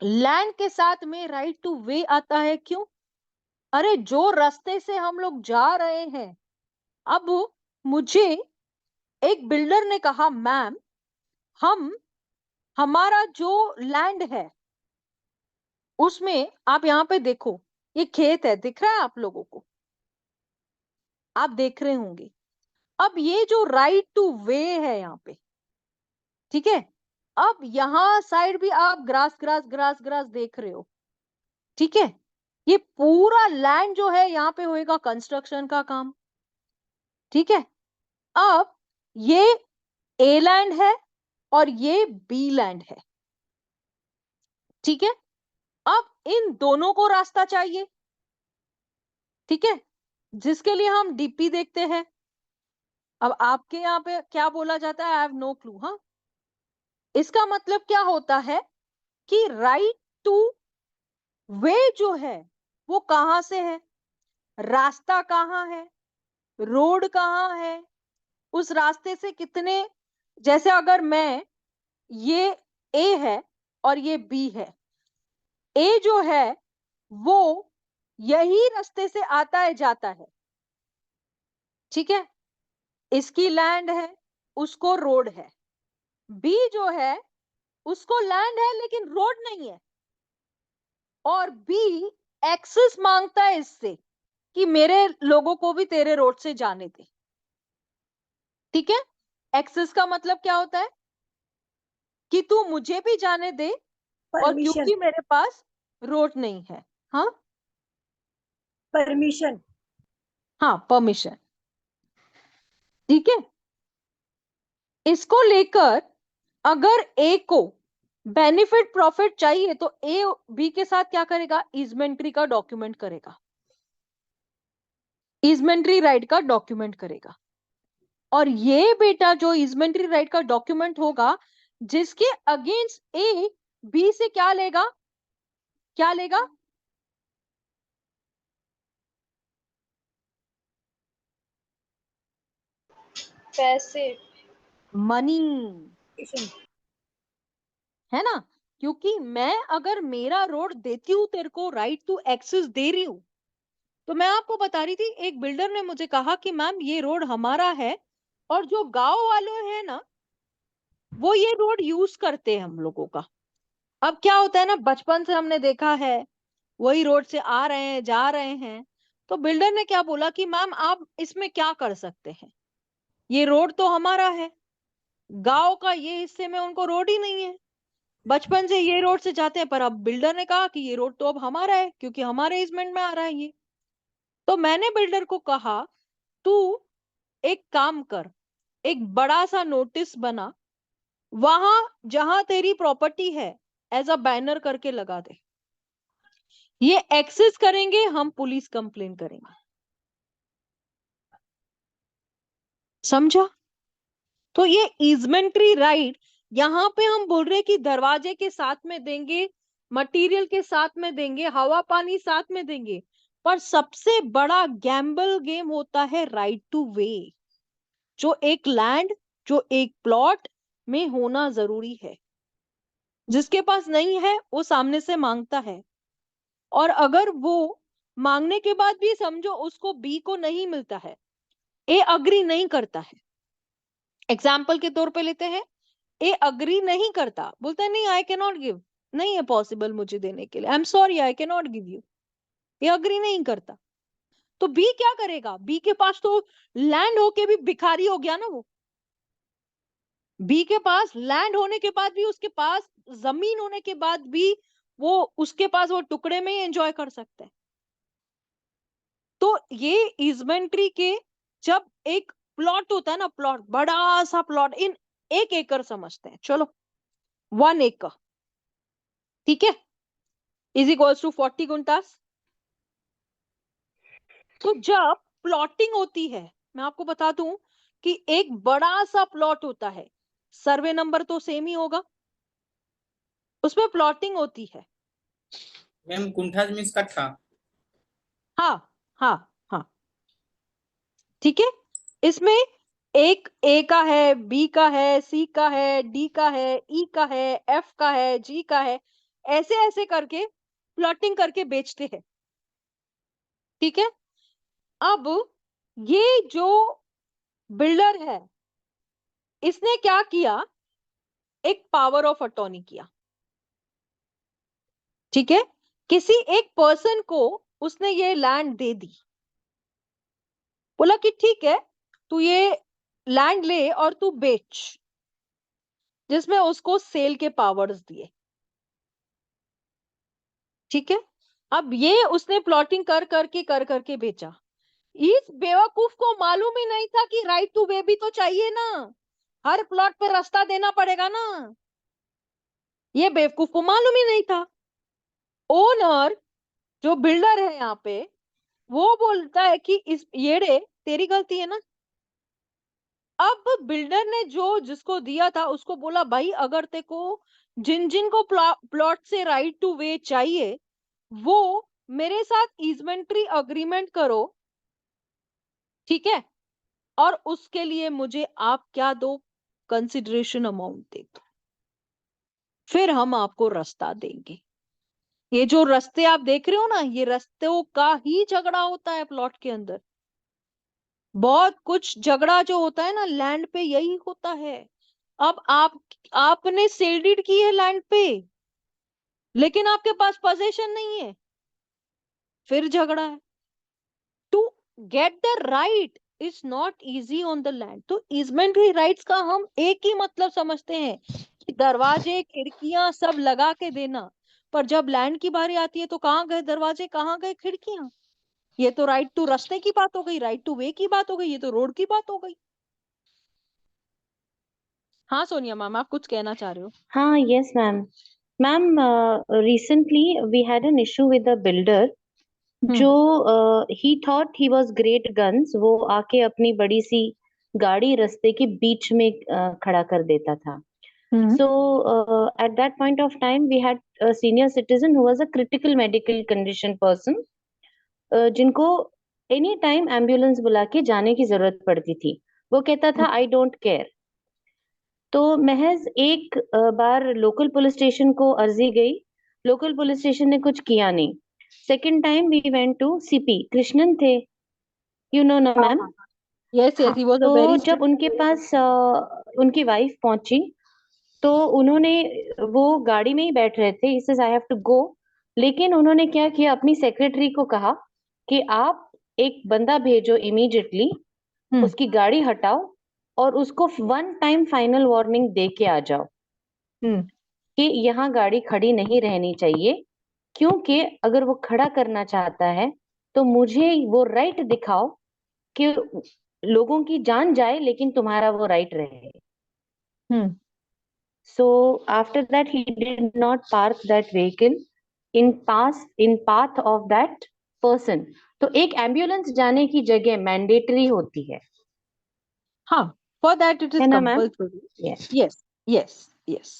Land के साथ में राइट टू वे आता है, क्यों? अरे जो रास्ते से हम लोग जा रहे हैं, अब मुझे एक बिल्डर ने कहा मैम हम हमारा जो लैंड है उसमें आप यहाँ पे देखो, ये खेत है, दिख रहा है आप लोगों को, आप देख रहे होंगे। अब ये जो राइट टू वे है यहाँ पे, ठीक है, अब यहाँ साइड भी आप ग्रास ग्रास ग्रास ग्रास देख रहे हो, ठीक है, ये पूरा लैंड जो है यहाँ पे होएगा कंस्ट्रक्शन का काम, ठीक है। अब ये ए लैंड है और ये बी लैंड है, ठीक है। अब इन दोनों को रास्ता चाहिए, ठीक है, जिसके लिए हम डीपी देखते हैं। अब आपके यहाँ पे क्या बोला जाता है, आई हैव नो क्लू। हाँ, इसका मतलब क्या होता है कि राइट टू वे जो है वो कहां से है, रास्ता कहाँ है, रोड कहाँ है, उस रास्ते से कितने, जैसे अगर मैं, ये ए है और ये बी है, ए जो है वो यही रास्ते से आता है जाता है, ठीक है, इसकी लैंड है, उसको रोड है। बी जो है उसको लैंड है लेकिन रोड नहीं है, और बी एक्सेस मांगता है इससे कि मेरे लोगों को भी तेरे रोड से जाने दे, ठीक है। एक्सेस का मतलब क्या होता है कि तू मुझे भी जाने दे, और परमिशन। क्योंकि मेरे पास रोड नहीं है। हाँ, परमिशन। हाँ परमिशन, ठीक है। इसको लेकर अगर ए को बेनिफिट प्रॉफिट चाहिए तो ए बी के साथ क्या करेगा, ईजमेंट्री का डॉक्यूमेंट करेगा, ईजमेंट्री राइट का डॉक्यूमेंट करेगा। और ये बेटा जो ईजमेंट्री राइट का डॉक्यूमेंट होगा, जिसके अगेंस्ट ए बी से क्या लेगा, क्या लेगा, पैसे। मनी, है ना? क्योंकि मैं अगर मेरा रोड देती हूँ तेरे को, राइट टू एक्सेस दे रही हूँ, तो मैं आपको बता रही थी, एक बिल्डर ने मुझे कहा कि मैम ये रोड हमारा है, और जो गांव वाले हैं ना, वो ये रोड यूज करते हैं हम लोगों का। अब क्या होता है ना, बचपन से हमने देखा है, वही रोड से आ रहे हैं, जा रहे हैं। तो बिल्डर ने क्या बोला कि मैम आप इसमें क्या कर सकते हैं, ये रोड तो हमारा है, गांव का ये हिस्से में उनको रोड ही नहीं है, बचपन से ये रोड से जाते हैं। पर अब बिल्डर ने कहा कि ये रोड तो अब हमारा है, क्योंकि हमारे इजमेंट में आ रहा है ये। तो मैंने बिल्डर को कहा, तू एक काम कर, एक बड़ा सा नोटिस बना, वहां जहां तेरी प्रॉपर्टी है एज अ बैनर करके लगा दे, ये एक्सेस करेंगे हम पुलिस कंप्लेन करेंगे। समझा? तो ये इजमेंट्री राइट, यहाँ पे हम बोल रहे हैं कि दरवाजे के साथ में देंगे, मटेरियल के साथ में देंगे, हवा पानी साथ में देंगे, पर सबसे बड़ा गैम्बल गेम होता है राइट टू वे, जो एक लैंड, जो एक प्लॉट में होना जरूरी है। जिसके पास नहीं है वो सामने से मांगता है, और अगर वो मांगने के बाद भी समझो उसको बी को नहीं मिलता है, ए अग्री नहीं करता है, एग्जाम्पल के तौर पे लेते हैं, ए अग्री नहीं करता, बोलता है नहीं आई कैन नॉट गिव, नहीं है पॉसिबल मुझे देने के लिए, I am sorry I can not give you, ये अग्री नहीं करता, तो बी क्या करेगा? बी के पास तो लैंड होके भी भिखारी हो गया ना वो। बी के पास लैंड होने के बाद भी, उसके पास जमीन होने के बाद भी, वो उसके पास वो टुकड़े में ही एंजॉय कर सकता है। तो ये इजमेंट्री के, जब एक प्लॉट होता है ना, प्लॉट बड़ा सा प्लॉट, इन 1 एकड़ समझते हैं, चलो 1 एकड़, ठीक है, इज इक्वल्स टू 40 गुंटास। तो जब प्लॉटिंग होती है, मैं आपको बता दूं कि एक बड़ा सा प्लॉट होता है, सर्वे नंबर तो सेम ही होगा, उसमें प्लॉटिंग होती है। मैम कुंठा मीन्स कट्ठा। हाँ हाँ हाँ, ठीक है। इसमें एक ए का है, बी का है, सी का है, डी का है, ई का है, एफ का है, जी का है, ऐसे ऐसे करके प्लॉटिंग करके बेचते हैं, ठीक है। अब ये जो बिल्डर है, इसने क्या किया, एक पावर ऑफ अटॉर्नी किया, ठीक है, किसी एक पर्सन को उसने ये लैंड दे दी, बोला कि ठीक है तू ये लैंड ले और तू बेच, जिसमें उसको सेल के पावर्स दिए, ठीक है। अब ये उसने प्लॉटिंग कर करके बेचा। इस बेवकूफ को मालूम ही नहीं था कि राइट टू वे भी तो चाहिए ना, हर प्लॉट पे रास्ता देना पड़ेगा ना, ये बेवकूफ को मालूम ही नहीं था। ओनर, जो बिल्डर है यहाँ पे, वो बोलता है कि इस येड़े तेरी गलती है ना। अब बिल्डर ने जो जिसको दिया था उसको बोला, भाई अगर तेरे को जिन जिन को प्लॉट से राइट टू वे चाहिए, वो मेरे साथ ईजमेंट्री अग्रीमेंट करो, ठीक है, और उसके लिए मुझे आप क्या दो, कंसिडरेशन अमाउंट दे दो, फिर हम आपको रास्ता देंगे। ये जो रास्ते आप देख रहे हो ना, ये रास्तों का ही झगड़ा होता है प्लॉट के अंदर। बहुत कुछ झगड़ा जो होता है ना लैंड पे, यही होता है। अब आपने सेल डीड की है लैंड पे, लेकिन आपके पास पोजीशन नहीं है, फिर झगड़ा है। To get the right is not easy on the land. तो इजमेंट्री राइट्स का हम एक ही मतलब समझते हैं कि दरवाजे खिड़कियां सब लगा के देना, पर जब लैंड की बारी आती है तो कहाँ गए दरवाजे, कहाँ गए खिड़कियां? ये तो राइट टू रास्ते की बात हो गई, राइट टू वे की बात हो गई, ये तो रोड की बात हो गई। हाँ सोनिया मैम, आप कुछ कहना चाह रहे हो? हाँ, yes ma'am. Ma'am, recently we had an issue with the builder जो he thought he was great guns, वो आके अपनी बड़ी सी गाड़ी रास्ते के बीच में खड़ा कर देता था। So at that point of time we had a senior citizen who was a critical medical condition person, जिनको एनी टाइम एम्बुलेंस बुला के जाने की जरूरत पड़ती थी। वो कहता था आई डोंट केयर। तो महज एक बार लोकल पुलिस स्टेशन को अर्जी गई, लोकल पुलिस स्टेशन ने कुछ किया नहीं। Second time we went to CP, Krishnan थे, यू नो ना मैम। यस हाँ, यस, ही वाज अ तो वेरी जब उनके पास उनकी वाइफ पहुंची तो उन्होंने, वो गाड़ी में ही बैठ रहे थे, ही आई हैव टू गो, लेकिन उन्होंने क्या किया, अपनी सेक्रेटरी को कहा कि आप एक बंदा भेजो इमीडिएटली, उसकी गाड़ी हटाओ और उसको 1 टाइम फाइनल वार्निंग दे के आ जाओ कि यहाँ गाड़ी खड़ी नहीं रहनी चाहिए, क्योंकि अगर वो खड़ा करना चाहता है तो मुझे वो राइट दिखाओ कि लोगों की जान जाए लेकिन तुम्हारा वो राइट रहे। So after that he did not park that vehicle in path of that person. तो एक एम्बुलेंस जाने की जगह मैंडेटरी होती है। हाँ, for that it is है ना ma'am? compulsory. Yes. Yes, yes, yes.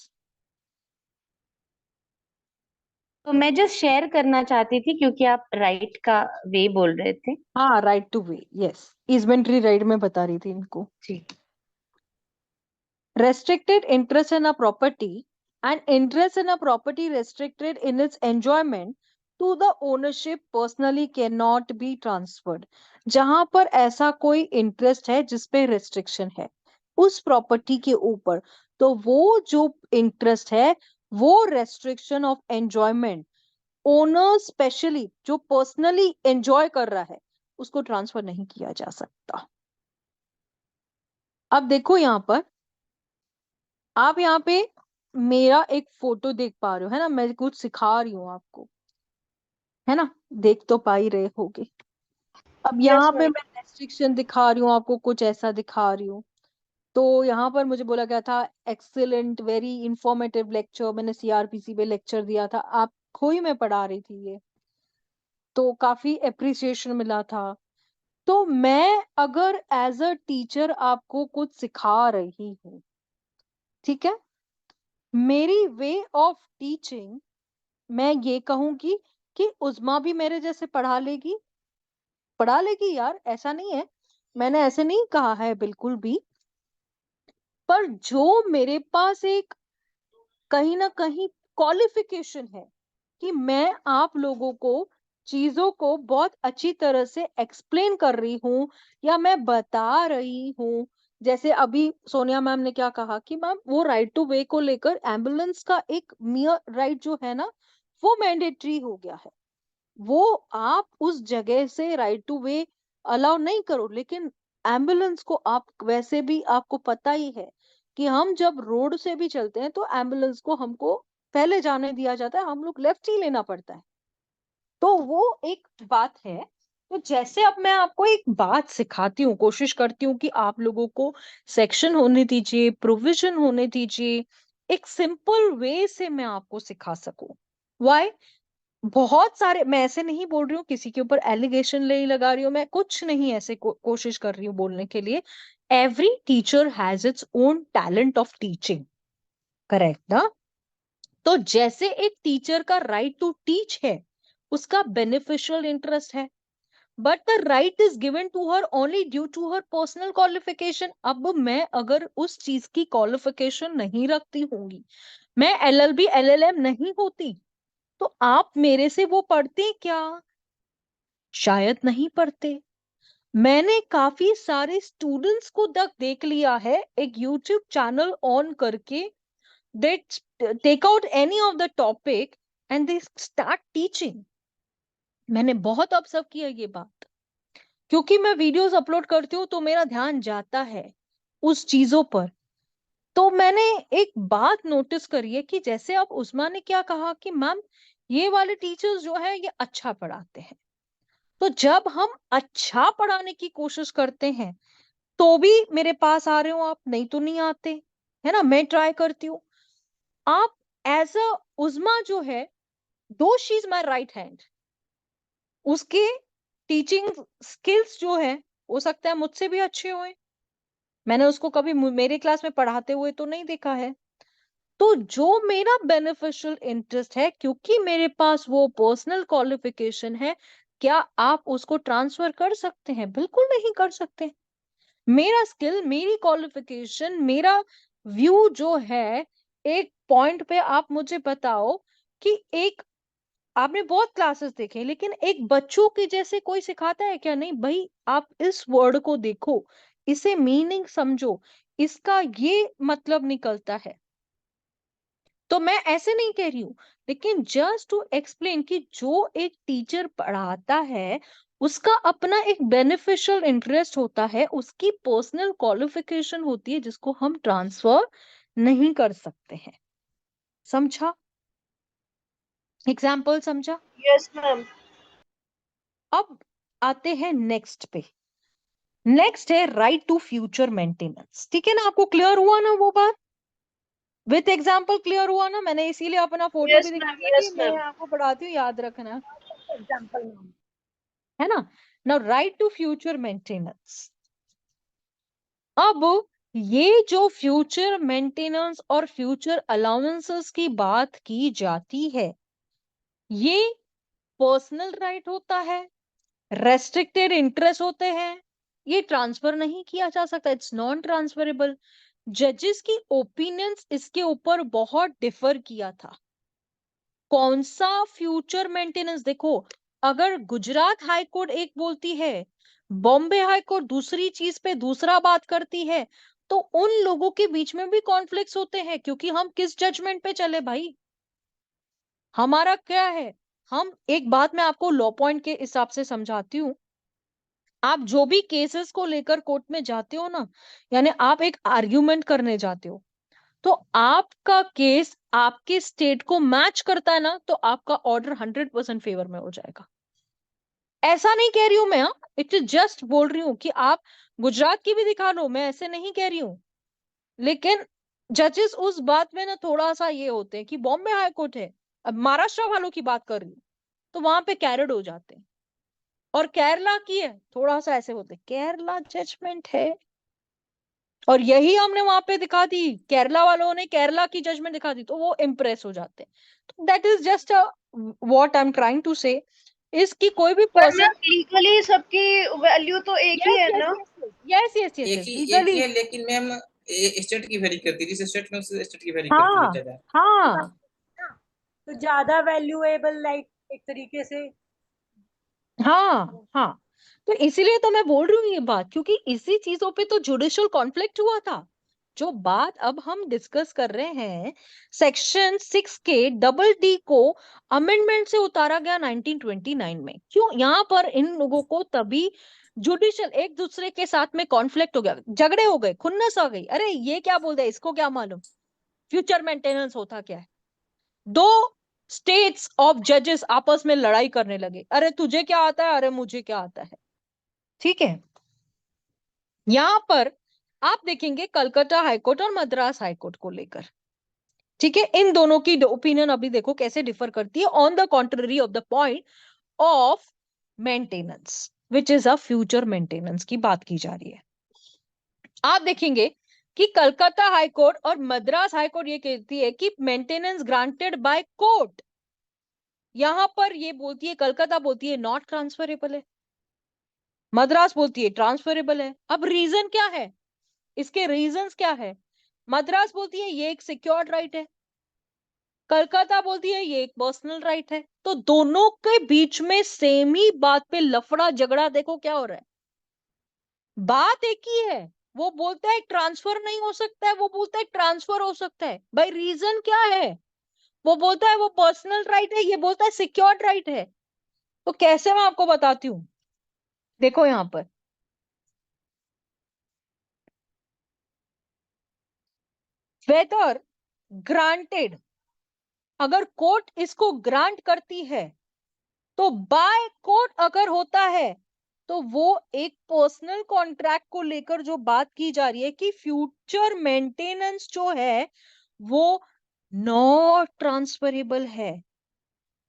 तो मैं जस्ट शेयर करना चाहती थी क्योंकि आप राइट का वे बोल रहे थे। हाँ, right to way, yes. Easementary right में बता रही थी इनको। जी। Restricted interest in a property and interest in a property restricted in its enjoyment to the ownership personally cannot be transferred. जहां पर ऐसा कोई इंटरेस्ट है जिसपे रिस्ट्रिक्शन है उस प्रॉपर्टी के ऊपर, तो वो जो इंटरेस्ट है वो restriction of enjoyment owner specially जो पर्सनली एंजॉय कर रहा है उसको ट्रांसफर नहीं किया जा सकता। अब देखो यहां पर, आप यहाँ पे मेरा एक फोटो देख पा रहे हो, है ना, मैं कुछ सिखा रही हूँ आपको, है ना, देख तो पा ही रहे होगे। अब यहाँ Yes, पे ma'am. मैं रेस्ट्रिक्शन दिखा रही हूँ आपको, कुछ ऐसा दिखा रही हूँ। तो यहाँ पर मुझे बोला गया था एक्सीलेंट वेरी इंफॉर्मेटिव लेक्चर, मैंने सीआरपीसी पे लेक्चर दिया था, आपको ही मैं पढ़ा रही थी ये, तो काफी अप्रिसिएशन मिला था। तो मैं अगर एज अ टीचर आपको कुछ सिखा रही हूँ, ठीक है, मेरी वे ऑफ टीचिंग, मैं ये कहूंगी कि उज़मा भी मेरे जैसे पढ़ा लेगी यार, ऐसा नहीं है, मैंने ऐसे नहीं कहा है बिल्कुल भी, पर जो मेरे पास एक कहीं ना कहीं क्वालिफिकेशन है कि मैं आप लोगों को चीजों को बहुत अच्छी तरह से एक्सप्लेन कर रही हूँ या मैं बता रही हूँ। जैसे अभी सोनिया मैम ने क्या कहा कि मैम वो राइट टू वे को लेकर एम्बुलेंस का एक मियर राइट जो है ना वो मैंडेटरी हो गया है, वो आप उस जगह से राइट टू वे अलाउ नहीं करो, लेकिन एम्बुलेंस को आप वैसे भी आपको पता ही है कि हम जब रोड से भी चलते हैं तो एम्बुलेंस को हमको पहले जाने दिया जाता है, हम लोग लेफ्ट ही लेना पड़ता है। तो वो एक बात है। तो जैसे अब मैं आपको एक बात सिखाती हूँ, कोशिश करती हूँ कि आप लोगों को सेक्शन होने दीजिए, प्रोविजन होने दीजिए, एक सिंपल वे से मैं आपको सिखा सकूं। वाई, बहुत सारे, मैं ऐसे नहीं बोल रही हूँ किसी के ऊपर एलिगेशन नहीं लगा रही हूँ, मैं कुछ नहीं ऐसे कोशिश कर रही हूँ बोलने के लिए। Every teacher has its own talent of teaching, correct ना? तो जैसे एक टीचर का राइट टू टीच है, उसका बेनिफिशियल इंटरेस्ट है, but the right is given to her only due to her personal qualification. अब मैं अगर उस चीज की क्वालिफिकेशन नहीं रखती होंगी, मैं एलएलबी एलएलएम नहीं होती, तो आप मेरे से वो पढ़ते क्या? शायद नहीं पढ़ते। मैंने काफी सारे स्टूडेंट्स को तक देख लिया है एक यूट्यूब चैनल ऑन करके, they take out any of the topic and they start teaching. मैंने बहुत ऑब्जर्व किया ये बात, क्योंकि मैं वीडियोस अपलोड करती हूँ तो मेरा ध्यान जाता है उस चीजों पर। तो मैंने एक बात नोटिस करी है कि जैसे अब उस्मा ने क्या कहा कि मैम ये वाले टीचर्स जो है ये अच्छा पढ़ाते हैं, तो जब हम अच्छा पढ़ाने की कोशिश करते हैं तो भी मेरे पास आ रहे हो आप, नहीं तो नहीं आते, है ना, मैं ट्राई करती हूँ। आप एज अ उज़मा जो है, दो she is my right hand, उसके टीचिंग स्किल्स जो है हो सकता है मुझसे भी अच्छे हों, मैंने उसको कभी मेरे क्लास में पढ़ाते हुए तो नहीं देखा है। तो जो मेरा बेनिफिशियल इंटरेस्ट है, क्योंकि मेरे पास वो पर्सनल क्वालिफिकेशन है, क्या आप उसको ट्रांसफर कर सकते हैं? बिल्कुल नहीं कर सकते। मेरा स्किल, मेरी क्वालिफिकेशन, मेरा व्यू जो है, एक पॉइंट पे आप मुझे बताओ कि एक, आपने बहुत क्लासेस देखे लेकिन एक बच्चों की जैसे कोई सिखाता है क्या? नहीं भाई, आप इस वर्ड को देखो, इसे मीनिंग समझो, इसका ये मतलब निकलता है। तो मैं ऐसे नहीं कह रही हूं, लेकिन जस्ट टू एक्सप्लेन कि जो एक टीचर पढ़ाता है उसका अपना एक बेनिफिशियल इंटरेस्ट होता है, उसकी पर्सनल क्वालिफिकेशन होती है जिसको हम ट्रांसफर नहीं कर सकते हैं। समझा? एग्जाम्पल समझा? Yes ma'am. अब आते हैं नेक्स्ट पे। नेक्स्ट है राइट टू फ्यूचर मेंटेनेंस। ठीक है ना, आपको क्लियर हुआ ना वो बात? विथ एग्जाम्पल क्लियर हुआ ना? मैंने इसीलिए अपना फोटो भी यस मैम। दिखाया कि यस मैं मैम। आपको पढ़ाती हूँ, याद रखना, एग्जाम्पल मैम। है ना। Now right to future maintenance. अब ये जो फ्यूचर मेंटेनेंस और फ्यूचर अलाउंसेस की बात की जाती है, ये पर्सनल राइट होता है, रेस्ट्रिक्टेड इंटरेस्ट होते हैं, ये ट्रांसफर नहीं किया जा सकता, इट्स नॉन ट्रांसफरेबल। जजेस की ओपिनियंस इसके ऊपर बहुत डिफर किया था। कौन सा फ्यूचर मेंटेनेंस? देखो, अगर गुजरात हाई कोर्ट एक बोलती है, बॉम्बे हाई कोर्ट दूसरी चीज पे दूसरा बात करती है, तो उन लोगों के बीच में भी कॉन्फ्लिक्ट्स होते हैं, क्योंकि हम किस जजमेंट पे चले भाई? हमारा क्या है? हम, एक बात मैं आपको लॉ पॉइंट के हिसाब से समझाती हूँ। आप जो भी केसेस को लेकर कोर्ट में जाते हो ना, यानी आप एक आर्ग्यूमेंट करने जाते हो, तो आपका केस आपके स्टेट को मैच करता है ना, तो आपका ऑर्डर 100% फेवर में हो जाएगा। ऐसा नहीं कह रही हूं मैं, हाँ, इट इज जस्ट बोल रही हूं कि आप गुजरात की भी दिखा लो, मैं ऐसे नहीं कह रही हूं। लेकिन जजेस उस बात में ना थोड़ा सा ये होते हैं कि बॉम्बे हाई कोर्ट है, अब महाराष्ट्र वालों की बात कर रही हूँ, तो वहां पे कैरेड हो जाते हैं। और केरला की है, थोड़ा सा ऐसे होते, केरला जजमेंट है, और यही हमने वहां पे दिखा दी, केरला वालों ने केरला की जजमेंट दिखा दी, तो वो इम्प्रेस हो जाते हैं। तो that is just what I am trying to say, इसकी कोई भी पर पर्सन, मैम लीगली सबकी वैल्यू तो एक ही यस है यस ना? यस यस यस यस एक ही लीगली। है, लेकिन मैम स्टेट की वेरी करती है, जिस स्टेट में उस स्टेट की वेरी करती है हाँ ज्यादा। हाँ तो ज्यादा वैल्यूएबल, लाइक एक तरीके से। हाँ हाँ, तो इसीलिए तो मैं बोल रही हूँ ये बात, क्योंकि इसी चीजों पे तो जुडिशियल कॉन्फ्लिक्ट हुआ था। जो बात अब हम डिस्कस कर रहे हैं, सेक्शन 6 के डबल डी को अमेंडमेंट से उतारा गया 1929 में। क्यों? यहाँ पर इन लोगों को तभी जुडिशियल, एक दूसरे के साथ में कॉन्फ्लिक्ट हो गया, झगड़े हो गए, खुन्नस आ गई, अरे ये क्या बोल रहा है, इसको क्या मालूम फ्यूचर मेंटेनेंस होता क्या है। दो स्टेट्स ऑफ जजेस आपस में लड़ाई करने लगे, अरे तुझे क्या आता है, अरे मुझे क्या आता है। ठीक है, यहां पर आप देखेंगे कलकत्ता हाईकोर्ट और मद्रास हाईकोर्ट को लेकर, ठीक है, इन दोनों की ओपिनियन अभी देखो कैसे डिफर करती है on the contrary of the point of maintenance, which is a future maintenance की बात की जा रही है। आप देखेंगे कि कलकत्ता हाईकोर्ट और मद्रास हाईकोर्ट ये कहती है कि मेंटेनेंस ग्रांटेड बाय कोर्ट, यहां पर ये बोलती है, कलकत्ता बोलती है नॉट ट्रांसफरेबल है, मद्रास बोलती है ट्रांसफरेबल है। अब रीजन क्या है, इसके रीजंस क्या है? मद्रास बोलती है ये एक सिक्योर्ड राइट है, कलकत्ता बोलती है ये एक पर्सनल राइट है। तो दोनों के बीच में सेम ही बात पे लफड़ा झगड़ा, देखो क्या हो रहा है। बात एक ही है, वो बोलता है ट्रांसफर नहीं हो सकता है, वो बोलता है ट्रांसफर हो सकता है। भाई रीजन क्या है? वो बोलता है वो पर्सनल राइट है, ये बोलता है सिक्योर्ड राइट है। तो कैसे, मैं आपको बताती हूँ, देखो यहां पर वेदर ग्रांटेड, अगर कोर्ट इसको ग्रांट करती है, तो बाय कोर्ट अगर होता है, तो वो एक पर्सनल कॉन्ट्रैक्ट को लेकर जो बात की जा रही है कि फ्यूचर मेंटेनेंस जो है वो नॉट ट्रांसफरेबल है।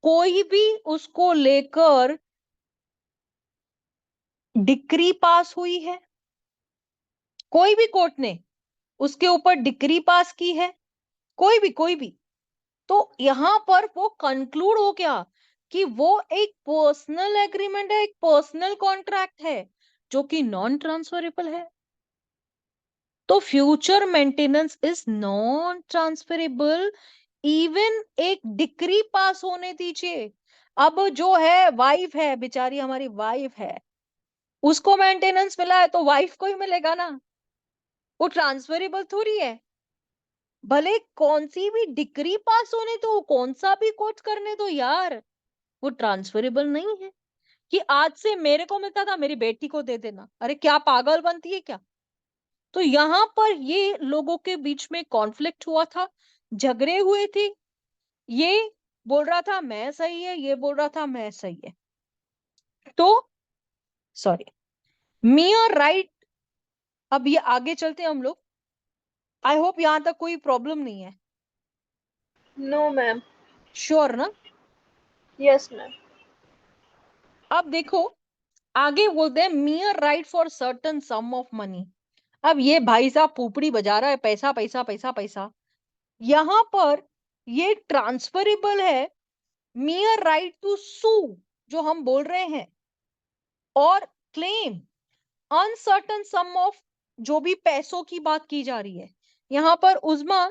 कोई भी उसको लेकर डिक्री पास हुई है, कोई भी कोर्ट ने उसके ऊपर डिक्री पास की है, कोई भी, तो यहां पर वो कंक्लूड हो गया कि वो एक पर्सनल एग्रीमेंट है, एक पर्सनल कॉन्ट्रैक्ट है, जो कि नॉन ट्रांसफरेबल है। तो future maintenance is non transferable. Even एक डिक्री पास होने दीजिए, अब जो है वाइफ है बेचारी, हमारी वाइफ है, उसको मेंटेनेंस मिला है तो वाइफ को ही मिलेगा ना, वो ट्रांसफरेबल थोड़ी है। भले कौन सी भी डिग्री पास होने दो, कौन सा भी कोर्स करने दो यार, वो ट्रांसफरेबल नहीं है कि आज से मेरे को मिलता था मेरी बेटी को दे देना। अरे क्या पागल बनती है क्या? तो यहाँ पर ये लोगों के बीच में कॉन्फ्लिक्ट हुआ था, झगड़े हुए थे। ये बोल रहा था मैं सही है, ये बोल रहा था मैं सही है। तो सॉरी, मियर राइट। अब ये आगे चलते हैं हम लोग। आई होप यहां तक कोई प्रॉब्लम नहीं है। No ma'am. श्योर ना? Yes ma'am. अब देखो आगे बोलते हैं mere right for certain sum of money. अब ये भाई साहब पुपड़ी बजा रहा है, पैसा पैसा पैसा पैसा। यहां पर ये ट्रांसफरेबल है, मियर राइट टू सू जो हम बोल रहे हैं, और क्लेम अनसर्टन सम ऑफ, जो भी पैसों की बात की जा रही है यहां पर उस्मा,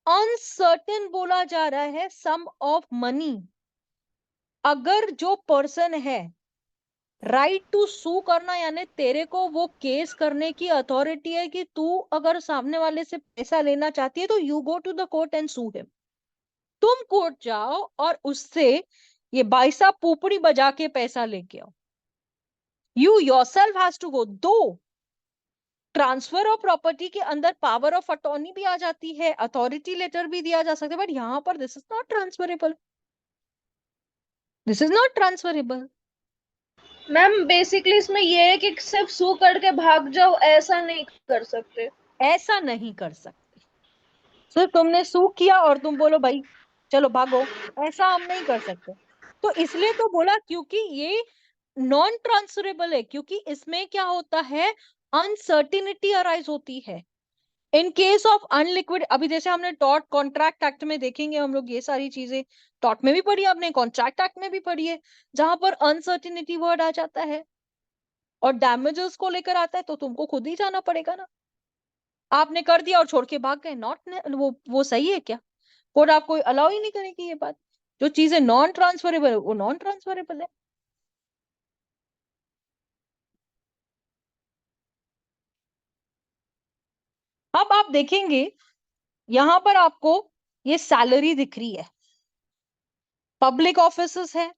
अनसर्टन बोला जा रहा है सम ऑफ मनी। अगर जो पर्सन है राइट टू सू करना, यानी तेरे को वो केस करने की अथॉरिटी है कि तू अगर सामने वाले से पैसा लेना चाहती है तो you go to the court and sue him. तुम कोर्ट जाओ और उससे ये भाई साहब पुपड़ी बजा के पैसा लेके आओ। You yourself has to go. दो ट्रांसफर ऑफ प्रॉपर्टी के अंदर पावर ऑफ अटॉर्नी भी आ जाती है, अथॉरिटी लेटर भी दिया जा सकता है, बट यहां पर this is not transferable, this is not transferable. Ma'am basically इसमें ये है कि सिर्फ सू करके भाग जाओ, ऐसा नहीं कर सकते। ऐसा नहीं कर सकते। सिर्फ तुमने सू किया और तुम बोलो भाई चलो भागो, ऐसा हम नहीं कर सकते। तो इसलिए तो बोला क्योंकि ये नॉन ट्रांसफरेबल है, क्योंकि इसमें क्या होता है, अनसर्टिनिटी अराइज होती है। इन केस ऑफ अनलिक्विड, अभी जैसे हमने टॉर्ट कॉन्ट्रैक्ट एक्ट में देखेंगे हम लोग ये सारी चीजें, टॉर्ट में भी पढ़ी है आपने, कॉन्ट्रैक्ट एक्ट में भी पढ़ी है, जहां पर अनसर्टिनिटी वर्ड आ जाता है और डैमेजेस को लेकर आता है, तो तुमको खुद ही जाना पड़ेगा ना। आपने कर दिया और छोड़ के भाग गए, नॉट वो सही है क्या? कोर्ट आपको अलाउ ही नहीं करेगी ये बात। जो चीजें नॉन ट्रांसफरेबल है वो नॉन ट्रांसफरेबल है। अब आप देखेंगे यहां पर आपको ये सैलरी दिख रही है, पब्लिक ऑफिसेस है,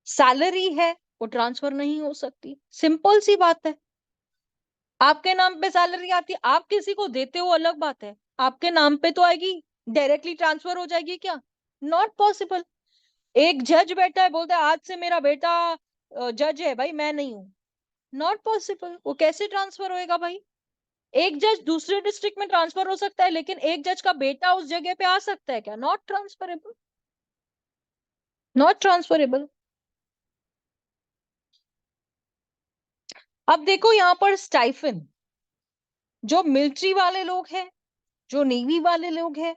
सैलरी है, वो ट्रांसफर नहीं हो सकती। सिंपल सी बात है। आपके नाम पे सैलरी आती है, आप किसी को देते हो अलग बात है, आपके नाम पे तो आएगी, डायरेक्टली ट्रांसफर हो जाएगी क्या? Not possible. एक जज बैठा है बोलता है आज से मेरा बेटा जज है, भाई मैं नहीं हूं, नॉट पॉसिबल। वो कैसे ट्रांसफर होएगा भाई? एक जज दूसरे डिस्ट्रिक्ट में ट्रांसफर हो सकता है, लेकिन एक जज का बेटा उस जगह पे आ सकता है क्या? Not transferable, not transferable. अब देखो यहां पर स्टाइफन, जो मिलिट्री वाले लोग हैं, जो नेवी वाले लोग हैं,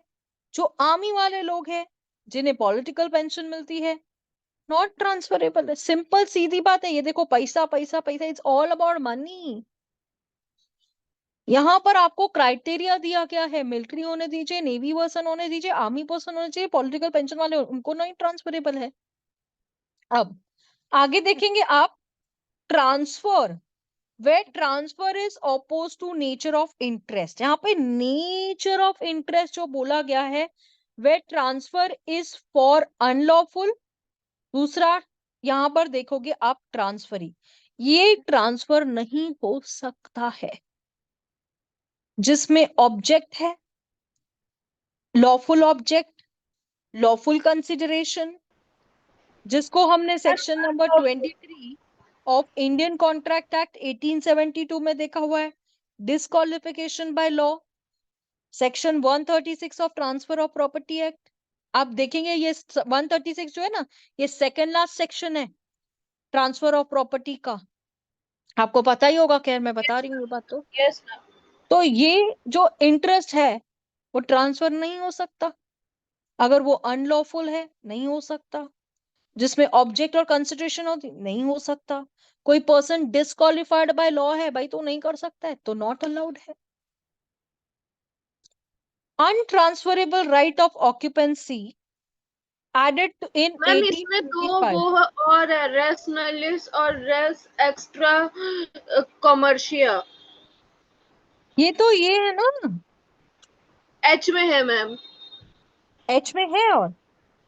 जो आर्मी वाले लोग हैं, जिन्हें पॉलिटिकल पेंशन मिलती है, नॉट ट्रांसफरेबल है। सिंपल सीधी बात है। ये देखो पैसा पैसा पैसा, इट्स ऑल अबाउट मनी। यहां पर आपको क्राइटेरिया दिया गया है, मिलिट्री होने दीजिए, नेवी पर्सन होने दीजिए, आर्मी पर्सन होने चाहिए, पॉलिटिकल पेंशन वाले उनको नहीं ट्रांसफरेबल है। अब आगे देखेंगे आप, transfer, where transfer is oppose to nature of interest. यहाँ पे नेचर ऑफ इंटरेस्ट जो बोला गया है, where transfer is for unlawful. दूसरा यहां पर देखोगे आप ट्रांसफरी, ये ट्रांसफर नहीं हो सकता है जिसमें ऑब्जेक्ट है, लॉफुल ऑब्जेक्ट, लॉफुल कंसिडरेशन, जिसको हमने section number 23 of Indian Contract act 1872 में देखा हुआ है, disqualification by law, section 136 of transfer of property act. आप देखेंगे ये 136 जो है ना, ये सेकेंड लास्ट सेक्शन है ट्रांसफर ऑफ प्रॉपर्टी का, आपको पता ही होगा, खैर मैं बता रही हूँ ये बात। तो यस मैम। तो ये जो इंटरेस्ट है वो ट्रांसफर नहीं हो सकता, अगर वो अनलॉफुल है नहीं हो सकता, जिसमें ऑब्जेक्ट और कंसिडरेशन होती नहीं हो सकता, कोई पर्सन डिस्क्वालिफाइड बाय लॉ है भाई तो नहीं कर सकता है, तो नॉट अलाउड है। Untransferable right of occupancy added in ma'am इसमें दो 1855. वो और है, रेस नलिस और रेस एक्स्ट्रा कमर्शियल। ये है ना, एच में है मैम। एच में है। और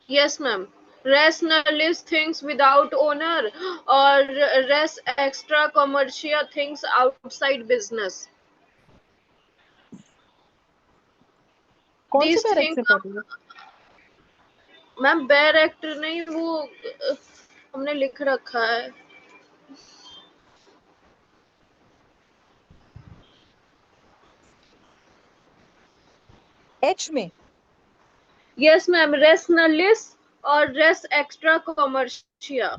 yes ma'am, res nullius things without owner और res extra commercial things outside business. कौन से These बैरक things से पढ़ रही हो? मैम बेयर एक्ट नहीं, वो हमने लिख रखा है। एच में? यस मैम, रेस नलिस और रेस एक्स्ट्रा कमर्शियल।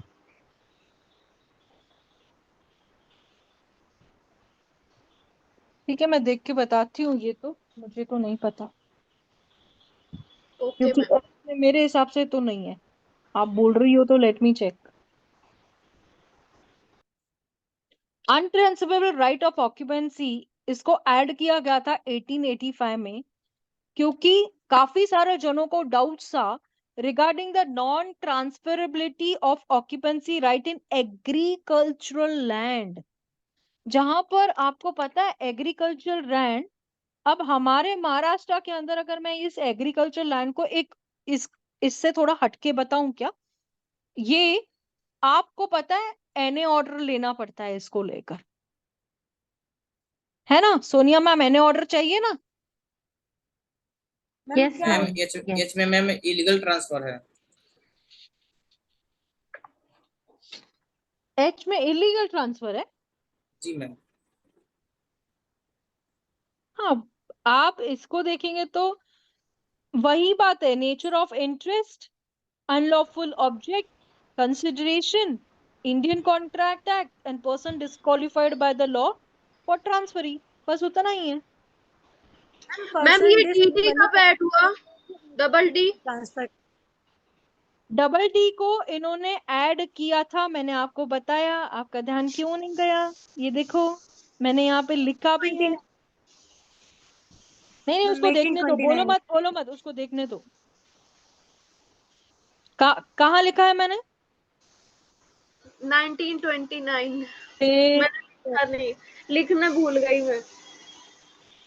ठीक है, मैं देख के बताती हूँ, ये तो मुझे तो नहीं पता, ओके क्योंकि मैम। एच में मेरे हिसाब से तो नहीं है। आप बोल रही हो तो let me check. Untransferable right of occupancy, इसको ऐड किया गया था 1885 में, क्योंकि काफी सारे जनों को डाउट था regarding the non transferability of occupancy right in agricultural land. जहां पर आपको पता है एग्रीकल्चरल लैंड, अब हमारे महाराष्ट्र के अंदर अगर मैं इस एग्रीकल्चर लैंड को एक इस इससे थोड़ा हटके बताऊं क्या, ये आपको पता है एनए ऑर्डर लेना पड़ता है इसको लेकर, है ना सोनिया मैम? एनए ऑर्डर चाहिए ना? मैम Yes, क्या ma'am ma'am. H Yes. H में मैम इलीगल ट्रांसफर है। एच में इलीगल ट्रांसफर है? जी मैम। हाँ, आप इसको देखेंगे तो वही बात है, nature of interest, unlawful object, consideration, Indian Contract act and person disqualified by the law for transferee, बस उतना ही है। मैम पर्सन ये डीडी कब ऐड हुआ? Double D? Transfer. Double D को इन्होंने ऐड किया था, मैंने आपको बताया, आपका ध्यान क्यों नहीं गया? ये देखो, मैंने यहाँ पे लिखा भी है। नहीं नहीं, उसको देखने दो, बोलो 1829। मत बोलो मत, उसको देखने दो। कहाँ लिखा है मैंने? 1929। फिर मैंने लिखा नहीं, लिखना भूल गई मैं।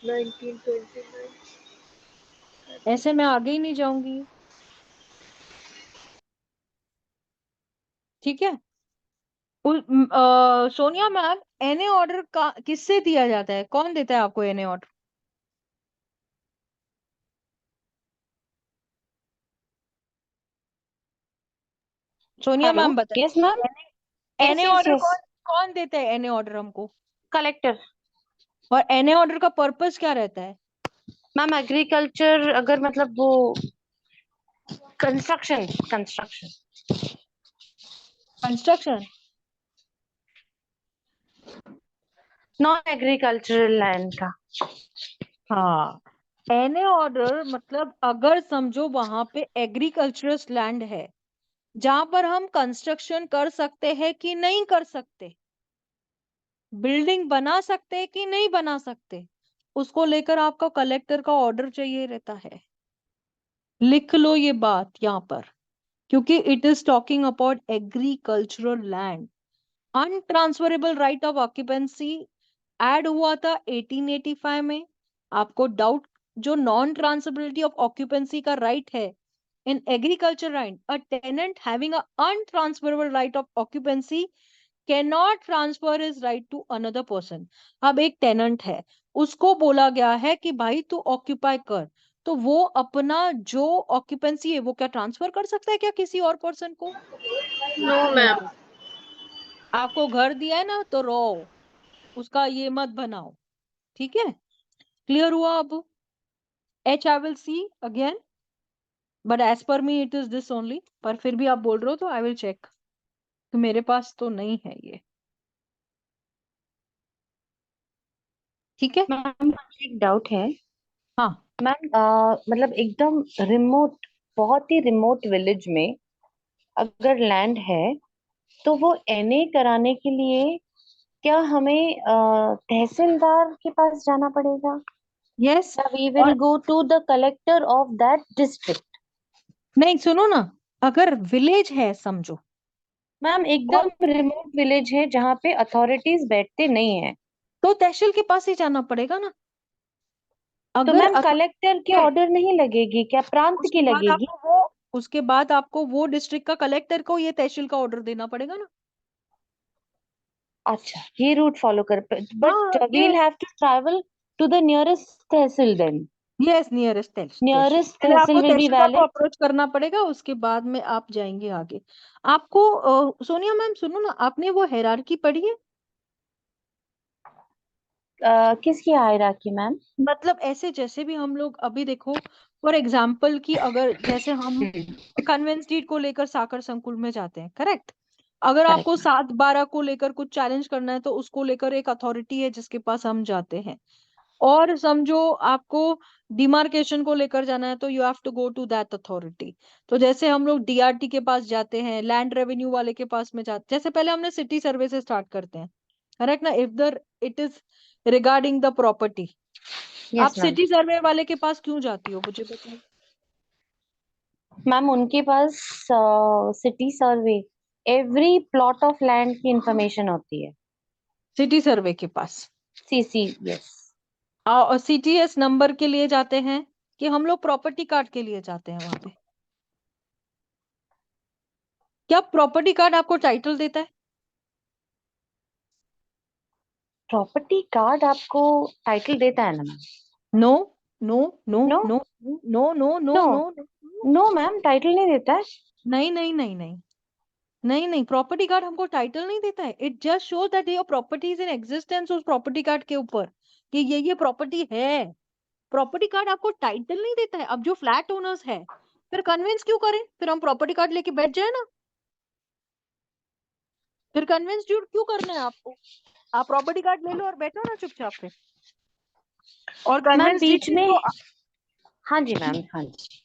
1929। ऐसे मैं आगे ही नहीं जाऊंगी, ठीक है? सोनिया मैम, एनए ऑर्डर का किससे दिया जाता है? कौन देता है आपको NA order? Sonia Hello. Ma'am बताइए। Yes, ma'am. Yes, NA yes, order yes. कौन कौन देता है एनए ऑर्डर हमको? Collector. और एनए ऑर्डर का पर्पस क्या रहता है? मैम एग्रीकल्चर अगर मतलब वो construction construction construction? Non agricultural land का। हाँ, एनए ऑर्डर मतलब अगर समझो वहां पे एग्रीकल्चरल लैंड है जहां पर हम कंस्ट्रक्शन कर सकते हैं कि नहीं कर सकते, बिल्डिंग बना सकते हैं कि नहीं बना सकते, उसको लेकर आपका कलेक्टर का ऑर्डर चाहिए रहता है। लिख लो ये बात यहाँ पर, क्योंकि it is talking about agricultural land. Untransferable right of occupancy add हुआ था 1885 में। आपको डाउट, जो नॉन ट्रांसफरेबिलिटी ऑफ ऑक्यूपेंसी का राइट है in agriculture right, a tenant having a untransferable right of occupancy can not transfer his right to another person. अब एक टेनेंट है, उसको बोला गया है कि भाई तू ऑक्यूपाई कर, तो वो अपना जो ऑक्यूपेंसी है वो क्या ट्रांसफर कर सकता है क्या किसी और पर्सन को? नो नहीं मैम। कर। आपको घर दिया है ना, तो रहो, उसका ये मत बनाओ, ठीक है? क्लियर हुआ अब? Ah I will see again, but as per me it is this only, पर फिर भी आप बोल रहे हो तो आई विल चेक, तो मेरे पास तो नहीं है ये, ठीक है? मैम मुझे एक डाउट है। हाँ। मैम मतलब एकदम रिमोट, बहुत ही रिमोट विलेज में अगर लैंड है तो वो एनए कराने के लिए क्या हमें तहसीलदार के पास जाना पड़ेगा? यस। We will और go to the collector of that district. नहीं, सुनो ना, अगर विलेज है समझो, मैम और एकदम रिमोट विलेज है जहाँ पे अथॉरिटीज बैठते नहीं है, तो तहसील के पास ही जाना पड़ेगा ना। तो अगर मैम कलेक्टर की है, ऑर्डर नहीं लगेगी क्या, प्रांत की उसके बाद लगेगी? आपको वो उसके बाद आपको वो डिस्ट्रिक्ट का कलेक्टर को ये तहसील का ऑर्डर देना पड़ेगा ना। अच्छा, ये रूट फॉलो कर, बट हाँ, we'll have to travel to the nearest tehsil then. Yes, nearest tehsil. Nearest पहले आपको तहसील will be तहसीलदार को valid. अप्रोच करना पड़ेगा, उसके बाद में आप जाएंगे आगे। आपको सोनिया मैम सुनो ना, आपने वो हायरार्की पढ़ी है? किसकी हायरार्की मैम? मतलब ऐसे जैसे भी हम लोग अभी देखो, फॉर एग्जाम्पल कि अगर जैसे हम कन्वेंस डीड को लेकर साकर संकुल में जाते हैं, करेक्ट। अगर आपको करेक्ट। 7/12 को लेकर कुछ चैलेंज करना है तो उसको लेकर एक अथॉरिटी है जिसके पास हम जाते हैं। और समझो आपको डिमार्केशन को लेकर जाना है तो you have to go to that authority. तो जैसे हम लोग डीआरटी के पास जाते हैं, लैंड रेवेन्यू वाले के पास में जाते, जैसे पहले हमने सिटी सर्वे से स्टार्ट करते हैं, करेक्ट ना, if the it is regarding the property. आप यस मैम। सिटी सर्वे वाले के पास क्यों जाती हो, मुझे बताओ। मैम उनके पास city survey, every plot of land की इंफॉर्मेशन होती है। सिटी सर्वे के पास सीसी, यस। और सीटीएस नंबर के लिए जाते हैं कि हम लोग प्रॉपर्टी कार्ड के लिए जाते हैं वहां पे? क्या प्रॉपर्टी कार्ड आपको टाइटल देता है? प्रॉपर्टी कार्ड आपको टाइटल देता है ना ma'am? No, no, no, no no, no, no, no, no no. No ma'am, title नहीं देता है। नहीं, नहीं, नहीं, नहीं, नहीं, नहीं, प्रॉपर्टी कार्ड हमको टाइटल नहीं देता है। It just shows that your property is in existence उस प्रॉपर्टी कार्ड के ऊपर, कि ये प्रॉपर्टी है। प्रॉपर्टी कार्ड आपको टाइटल नहीं देता है। अब जो फ्लैट ओनर्स है, फिर कन्विंस क्यों करें, फिर हम प्रॉपर्टी कार्ड लेके बैठ जाए ना। फिर कन्विंस क्यों करना है आपको? आप प्रॉपर्टी कार्ड ले लो और बैठो ना चुपचाप से। और मैम कन्विंस बीच में, तो हाँ जी मैम, हाँ जी,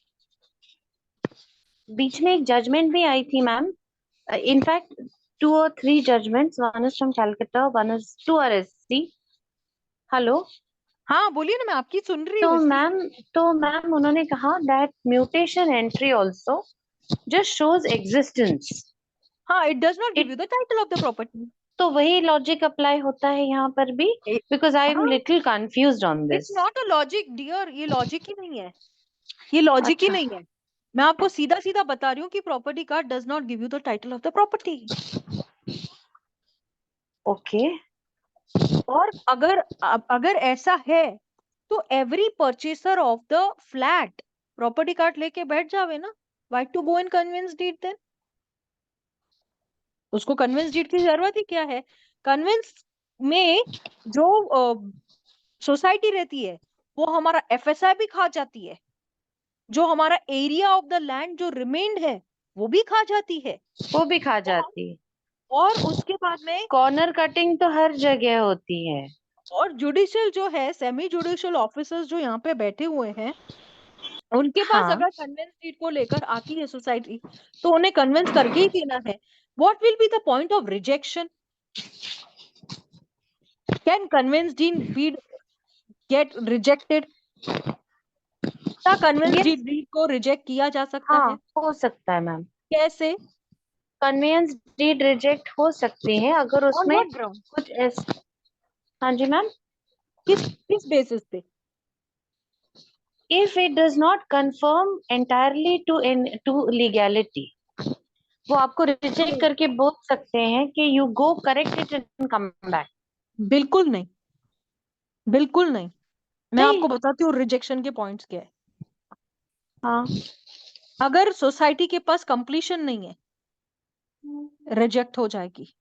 बीच में एक जजमेंट भी आई थी ma'am. In fact 2 or 3 judgments, one is from Calcutta, one is 2 RSC. Hello. हाँ बोलिए ना, मैं आपकी सुन रही तो हूँ इसलिए। मैम, उन्होंने कहा that mutation entry also just shows existence. हाँ, it does not give you the title of the property. तो वही लॉजिक अप्लाई होता है यहाँ पर भी, बिकॉज आई एम हाँ, little confused on its this. Not a logic dear, ये लॉजिक ही नहीं है, ये लॉजिक ही अच्छा, नहीं है। मैं आपको सीधा सीधा बता रही हूँ कि property card does not give you the title of the property. Okay. और अगर ऐसा है तो every purchaser of the flat property card लेके बैठ जावे ना। Why to go and conveyance deed then? उसको कन्विंस डीड की जरूरत ही क्या है? कन्विंस में जो सोसाइटी रहती है वो हमारा एफएसआई भी खा जाती है, जो हमारा एरिया ऑफ द लैंड जो रिमेन्ड है वो भी खा जाती है। वो भी खा जाती है। और उसके बाद में कॉर्नर कटिंग तो हर जगह होती है। और जुडिशियल जो है, सेमी जुडिशियल ऑफिसर्स जो यहाँ पे बैठे हुए हैं, उनके पास हाँ, अगर कन्वेंस डीड को लेकर आती है सोसाइटी तो उन्हें कन्विंस करके ही देना है। What will be the point of rejection? Can conveyance deed get rejected? क्या कन्वेंस यस, डीड को रिजेक्ट किया जा सकता हाँ है? हो सकता है मैम। कैसे? कन्वेंस डीड रिजेक्ट हो सकते हैं अगर ऑन उसमें व्हाट ग्राउंड? कुछ ऐसा। हाँ जी मैम। किस किस बेसिस पे? If it does not conform entirely to legality, वो आपको रिजेक्ट करके बोल सकते हैं कि you go correct it and come back. बिल्कुल नहीं, बिल्कुल नहीं। मैं नहीं। आपको बताती हूँ रिजेक्शन के पॉइंट्स क्या है। हाँ, अगर सोसाइटी के पास कंप्लीशन नहीं है, रिजेक्ट हो जाएगी।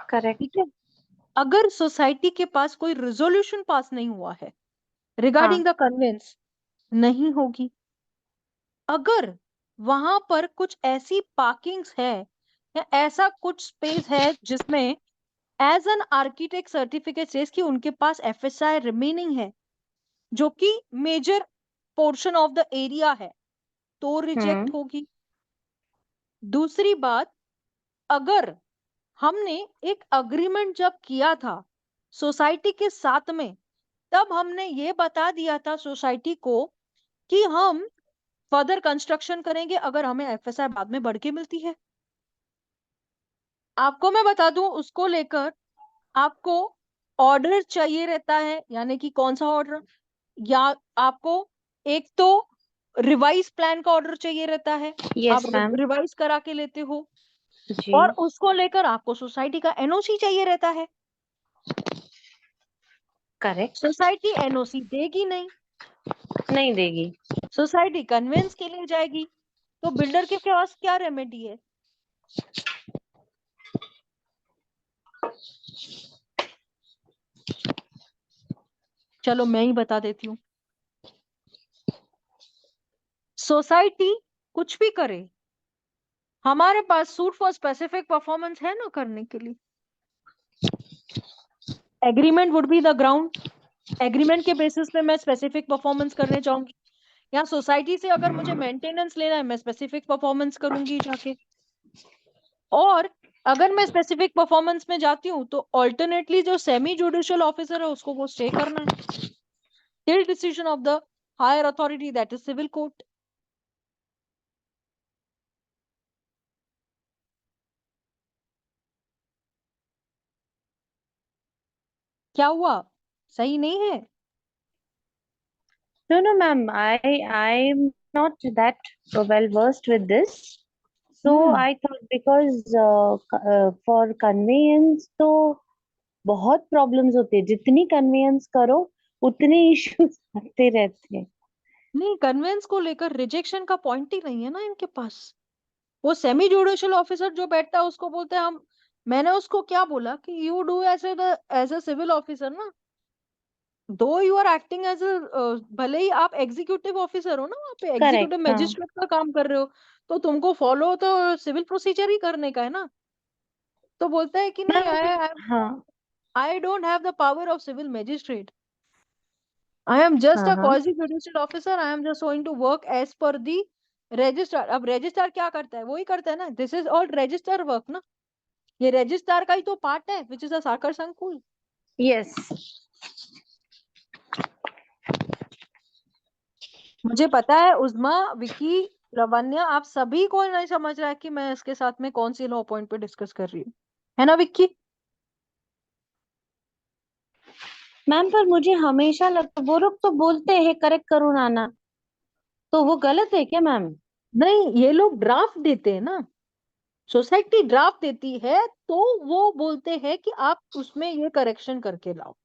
करेक्ट। ठीक है। अगर सोसाइटी के पास कोई रेजोल्यूशन पास नहीं हुआ है हाँ, रिगार्डिंग द कन्वेंस, नहीं होगी। अगर वहां पर कुछ ऐसी पार्किंग्स है या ऐसा कुछ स्पेस है जिसमें as an architect certificate says कि उनके पास एफएसआई रिमेनिंग है जो कि major portion of the area है, तो रिजेक्ट होगी। दूसरी बात, अगर हमने एक अग्रीमेंट जब किया था सोसाइटी के साथ में तब हमने ये बता दिया था सोसाइटी को कि हम फर्दर कंस्ट्रक्शन करेंगे अगर हमें एफएसआई बाद में बढ़ के मिलती है। आपको मैं बता दूं, उसको लेकर आपको ऑर्डर चाहिए रहता है, यानी कि कौन सा ऑर्डर, या आपको एक तो रिवाइज प्लान का ऑर्डर चाहिए रहता है, यस आप मैम रिवाइज करा के लेते हो, जी और उसको लेकर आपको सोसाइटी का एनओसी चाहिए रहता है। करेक्ट सोसाइटी एनओसी देगी नहीं, नहीं देगी सोसाइटी कन्वेंस के लिए जाएगी, तो बिल्डर के पास क्या रेमेडी है? चलो मैं ही बता देती हूँ। सोसाइटी कुछ भी करे, हमारे पास सूट फॉर स्पेसिफिक परफॉर्मेंस है ना करने के लिए। Agreement would be the ground, agreement के बेसिस पे मैं स्पेसिफिक परफॉर्मेंस करने चाहूंगी, या सोसाइटी से अगर मुझे मेंटेनेंस लेना है मैं स्पेसिफिक परफॉर्मेंस करूंगी जाके। और अगर मैं स्पेसिफिक परफॉर्मेंस में जाती हूँ तो ऑल्टरनेटली जो सेमी जुडिशियल ऑफिसर है उसको वो स्टे करना है till decision of the higher authority, that is civil court. क्या हुआ, सही नहीं है? no ma'am I'm not that well versed with this so I thought because for conveyance तो बहुत प्रॉब्लम्स होती है जितनी कन्वेंस करो उतने इश्यूज आते रहते हैं नहीं, कन्वेंस को लेकर रिजेक्शन का पॉइंट ही नहीं है ना इनके पास। वो सेमी जुडिशियल ऑफिसर जो बैठता है उसको बोलते हैं हम, मैंने उसको क्या बोला कि you do as a civil officer ना, though you are acting as a, भले ही आप एग्जीक्यूटिव ऑफिसर हो ना, वहाँ पे करेक्ट एग्जीक्यूटिव हाँ मजिस्ट्रेट का काम कर रहे हो, तो तुमको फॉलो तो सिविल प्रोसीजर ही करने का है ना। तो बोलता है कि नहीं, मैम हाँ I don't have the power of civil magistrate, I am just हाँ अ हाँ quasi judicial officer, I am just going to work as per the registrar. अब रजिस्ट्रार क्या करता है, वही करता है ना, this is all register work ना, ये रजिस्ट्रार का ही तो पार्ट है, विच इज अ साकर संकुल। यस मुझे पता है उज्मा, विकी, लवन्या, आप सभी को नहीं समझ रहा है कि मैं इसके साथ में कौन सी लॉ पॉइंट पे डिस्कस कर रही हूँ, है ना विक्की? मैम पर मुझे हमेशा लगता वो लोग तो बोलते हैं करेक्ट करो नाना तो वो गलत है क्या मैम नहीं, ये लोग ड्राफ्ट देते हैं ना, सोसाइटी ड्राफ्ट देती है, तो वो बोलते हैं कि आप उसमें ये करेक्शन करके लाओ,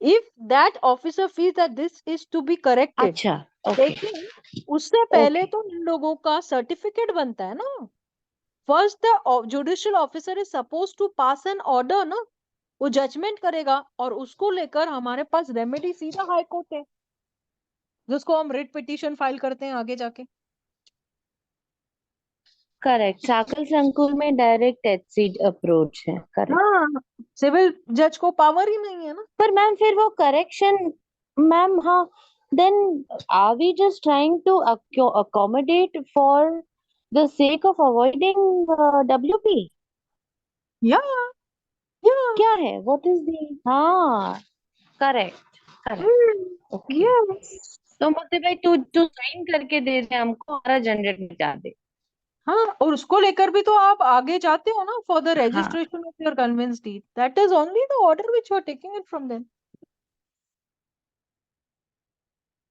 if that officer feel that this is to be corrected. अच्छा ओके लेकिन उससे पहले ओके तो इन लोगों का सर्टिफिकेट बनता है ना। First the judicial officer is suppose to pass an order ना, वो जजमेंट करेगा, और उसको लेकर हमारे पास रेमेडी सीधा हाई कोर्ट है, जिसको हम रिट पिटीशन फाइल करते हैं आगे जाके। करेक्ट साकल संकुल में डायरेक्ट एचसी अप्रोच है करेक्ट हाँ, सिविल जज को पावर ही नहीं है ना। पर मैम फिर वो करेक्शन मैम हाँ then are we just trying to accommodate for the sake of avoiding WP या या क्या है व्हाट इज दी हाँ करेक्ट करेक्ट ओके यस। तो मोती भाई तू तू साइन करके दे दे हमको हमारा जनरेट मिटा दे हाँ, और उसको लेकर भी तो आप आगे जाते हो ना, फॉर द हाँ registration of your conveyance deed, that is only the order which you are taking it from them.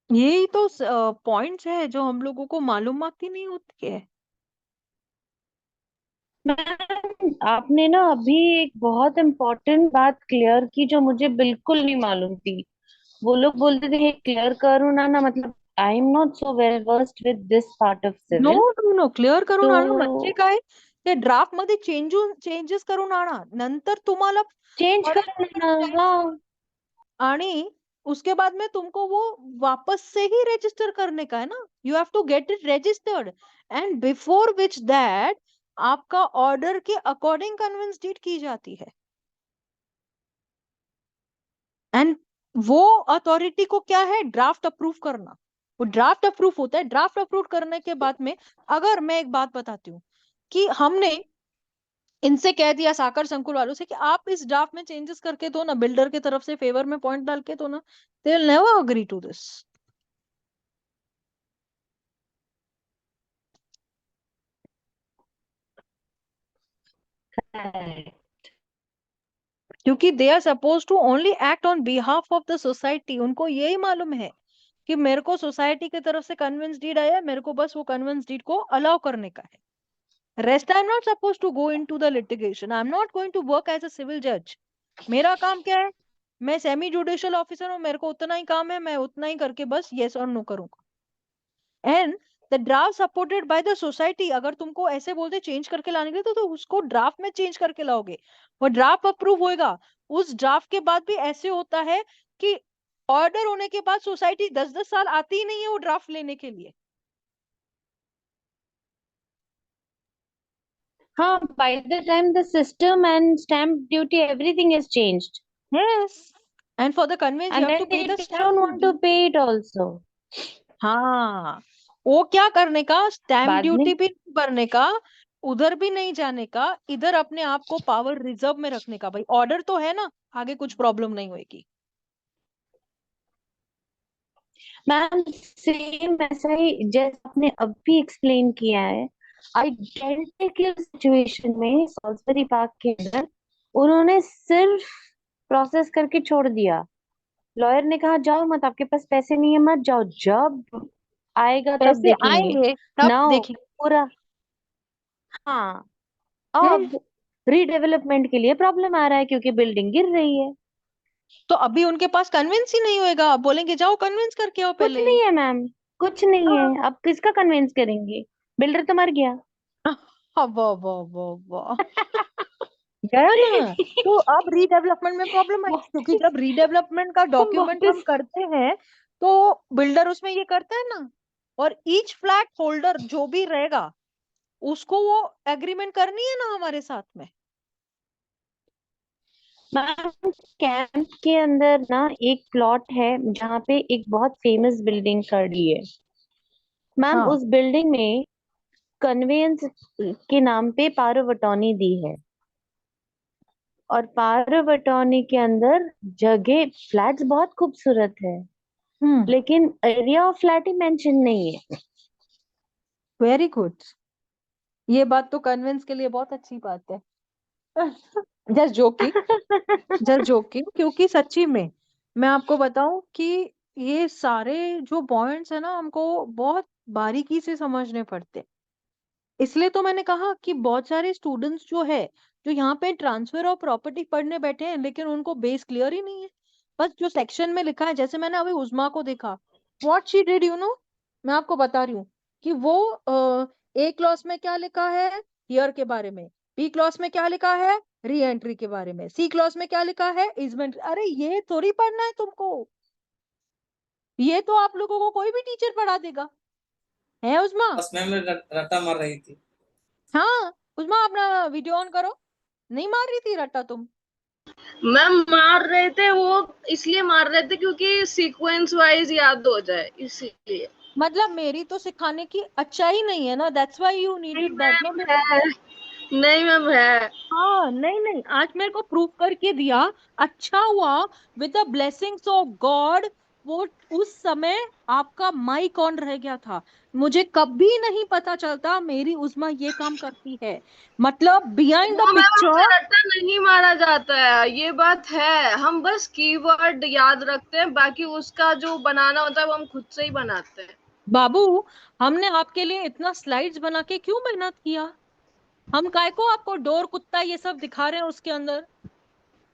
यही तो पॉइंट्स है जो हम लोगों को मालूमात ही नहीं होती है। मैम आपने ना अभी एक बहुत इम्पोर्टेंट बात क्लियर की जो मुझे बिल्कुल नहीं मालूम थी वो लोग बोलते थे क्लियर करो ना मतलब I am not so well versed with this part of no civil no no, clear करून आणा म्हणजे तो काय, ते ड्राफ्ट मध्ये चेंजेस करून आणा, नंतर तुम्हाला चेंज परत करो तिकडे ना जायचं. हाँ आणि उसके बाद में तुमको वो वापस से ही रजिस्टर करने का है ना, you have to get it registered, and before which that आपका ऑर्डर के अकॉर्डिंग कन्वेंस डीड की जाती है। एंड वो अथॉरिटी को क्या है, ड्राफ्ट अप्रूव करना, वो ड्राफ्ट अप्रूव होता है, ड्राफ्ट अप्रूव करने के बाद में, अगर मैं एक बात बताती हूँ कि हमने इनसे कह दिया साकर संकुल वालों से कि आप इस ड्राफ्ट में चेंजेस करके दो ना, बिल्डर की तरफ से फेवर में पॉइंट डाल के दो ना, they will never agree to this. क्योंकि they are suppose to only act on behalf of the society. उनको यही मालूम है कि मेरे को सोसाइटी की तरफ से कन्विंस डीड आया, मेरे को बस वो कन्विंस डीड को अलाउ करने का है। Rest I am not suppose to go into the litigation, I am not going to work as a civil जज। मेरा काम क्या है, मैं सेमी जुडिशियल ऑफिसर हूँ, मेरे को उतना ही काम है, मैं उतना ही करके बस यस और नो करूंगा। And the draft supported by the society, अगर तुमको ऐसे बोलते चेंज करके लाने के लिए तो उसको ड्राफ्ट में चेंज करके लाओगे, वो ड्राफ्ट अप्रूव होएगा। उस ड्राफ्ट के बाद भी ऐसे होता है कि ऑर्डर होने के बाद सोसाइटी 10-10 साल आती ही नहीं है वो ड्राफ्ट लेने के लिए। हाँ, by the time the system and stamp duty everything is changed, Yes, and for the conveyance you and have then to pay they the stamp don't want duty. to pay it also. हाँ, वो क्या करने का, stamp बाद में duty भी नहीं भरने का, उधर भी नहीं जाने का, इधर अपने आप को पावर रिजर्व में रखने का। भाई ऑर्डर तो है ना, आगे कुछ प्रॉब्लम नहीं होगी। मैम सेम ऐसा ही जैसे आपने अब भी एक्सप्लेन किया है, आइडेंटिकल सिचुएशन में सॉल्सबरी पार्क के अंदर उन्होंने सिर्फ प्रोसेस करके छोड़ दिया। लॉयर ने कहा जाओ मत, आपके पास पैसे नहीं है, मत जाओ, जब आएगा तब पैसे देखेंगे। आएंगे तब नाउ देखेंगे। पूरा, हाँ, हम्म, अब रीडेवलपमेंट के लिए प्रॉब्लम आ रहा है क्योंकि बिल्डिंग गिर रही है। तो अभी उनके पास कन्विंस ही नहीं होएगा, बोलेंगे जाओ कन्विंस करके आओ कुछ पहले। नहीं है मैम, कुछ नहीं हाँ। है, अब किसका कन्विंस करेंगे, बिल्डर तो मर गया। वाह वाह वाह वाह, गया ना। तो अब रीडेवलपमेंट में प्रॉब्लम आएगी, क्योंकि जब रीडेवलपमेंट का डॉक्यूमेंट हम वापस करते हैं तो बिल्डर उसमें ये करता है ना, और ईच फ्लैट होल्डर जो भी रहेगा उसको वो एग्रीमेंट करनी है ना हमारे साथ में। मैम कैंप के अंदर ना एक प्लॉट है जहाँ पे एक बहुत फेमस बिल्डिंग खड़ी है। मैम हाँ उस बिल्डिंग में कन्वेंस के नाम पे पावर ऑफ अटॉर्नी दी है, और पावर ऑफ अटॉर्नी के अंदर जगह फ्लैट्स बहुत खूबसूरत है, हम्म, लेकिन area of flat he mention नहीं है। Very good. ये बात तो कन्विंस के लिए बहुत अच्छी बात है। जस्ट जोकिंग, जस्ट जोकिंग, क्योंकि सच्ची में मैं आपको बताऊं कि ये सारे जो पॉइंट्स है ना हमको बहुत बारीकी से समझने पड़ते हैं। इसलिए तो मैंने कहा कि बहुत सारे स्टूडेंट्स जो है, जो यहाँ पे ट्रांसफर ऑफ प्रॉपर्टी पढ़ने बैठे हैं, लेकिन उनको बेस क्लियर ही नहीं है। बस जो सेक्शन में लिखा है, जैसे मैंने अभी उजमा को देखा, what she did you know, मैं आपको बता रही हूँ कि वो ए क्लॉज में क्या लिखा है हियर के बारे में, बी क्लॉज में क्या लिखा है री एंट्री के बारे में, सी क्लॉज में क्या लिखा है इजमेंट। अरे ये थोड़ी पढ़ना है तुमको, ये तो आप लोगों को कोई भी टीचर पढ़ा देगा, है उजमा। बस मैम रट्टा मार रही थी। हाँ उजमा, अपना वीडियो ऑन करो। नहीं मार रही थी रट्टा तुम? मैम मार रहे थे वो, इसलिए मार रहे थे क्योंकि सीक्वेंस वाइज याद हो जाए, इसीलिए। मतलब मेरी तो सिखाने की अच्छा ही नहीं है ना, दैट्स व्हाई यू नहीं नीडेड दैट। मैम है, नहीं मैम है। हाँ नहीं नहीं, आज मेरे को प्रूव करके दिया, अच्छा हुआ, with the blessings of God. वो उस समय आपका माइक ऑन रह गया था, मुझे कभी नहीं पता चलता मेरी उस्मा ये काम करती है। मतलब बिहाइंड द वो मैम हमसे पिक्चर। रट्टा नहीं मारा जाता है, ये बात है। हम बस कीवर्ड याद रखते हैं, बाकी उसका जो बनाना होता है वो हम खुद से ही बनाते हैं। बाबू, हमने आपके लिए इतना स्लाइड्स बना के क्यों मेहनत किया? हम काय को आपको डोर कुत्ता ये सब दिखा रहे हैं उसके अंदर?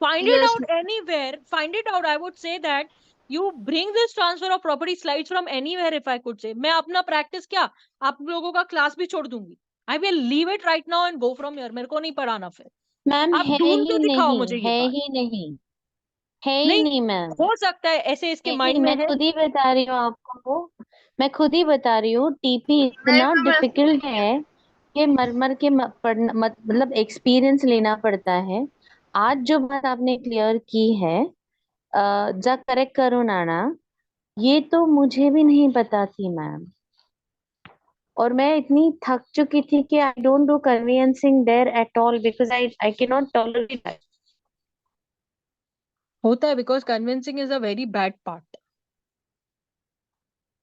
find it yes out anywhere, find it out, I would say that you bring this transfer of property slides from anywhere, if I could say। मैं अपना प्रैक्टिस क्या, आप लोगों का क्लास भी छोड़ दूंगी। I will leave it right now and go from here, मेरे को नहीं पढ़ाना फिर। मैम आप है ढूंढ ही के दिखाओ नहीं, मुझे ये है बात। ही नहीं, है ही नहीं, नहीं मैम, हो सकता है ऐसे इसके नहीं, माइंड में मैं है। खुद ही बता रही हूँ आपको, मैं खुद ही बता रही हूँ, टीपी नहीं इतना मैम ऐसा डिफिकल्ट नहीं है। है कि मर मर के पढ़ना मतलब एक्सपीरियंस लेना पड़ता है। आज जो बात आपने क्लियर की है, जा करेक्ट करो नाना, ये तो मुझे भी नहीं पता थी मैम। और मैं इतनी थक चुकी थी कि I don't do conveyancing there at all because I can not tolerate that. होता है, because conveyancing is a very bad part.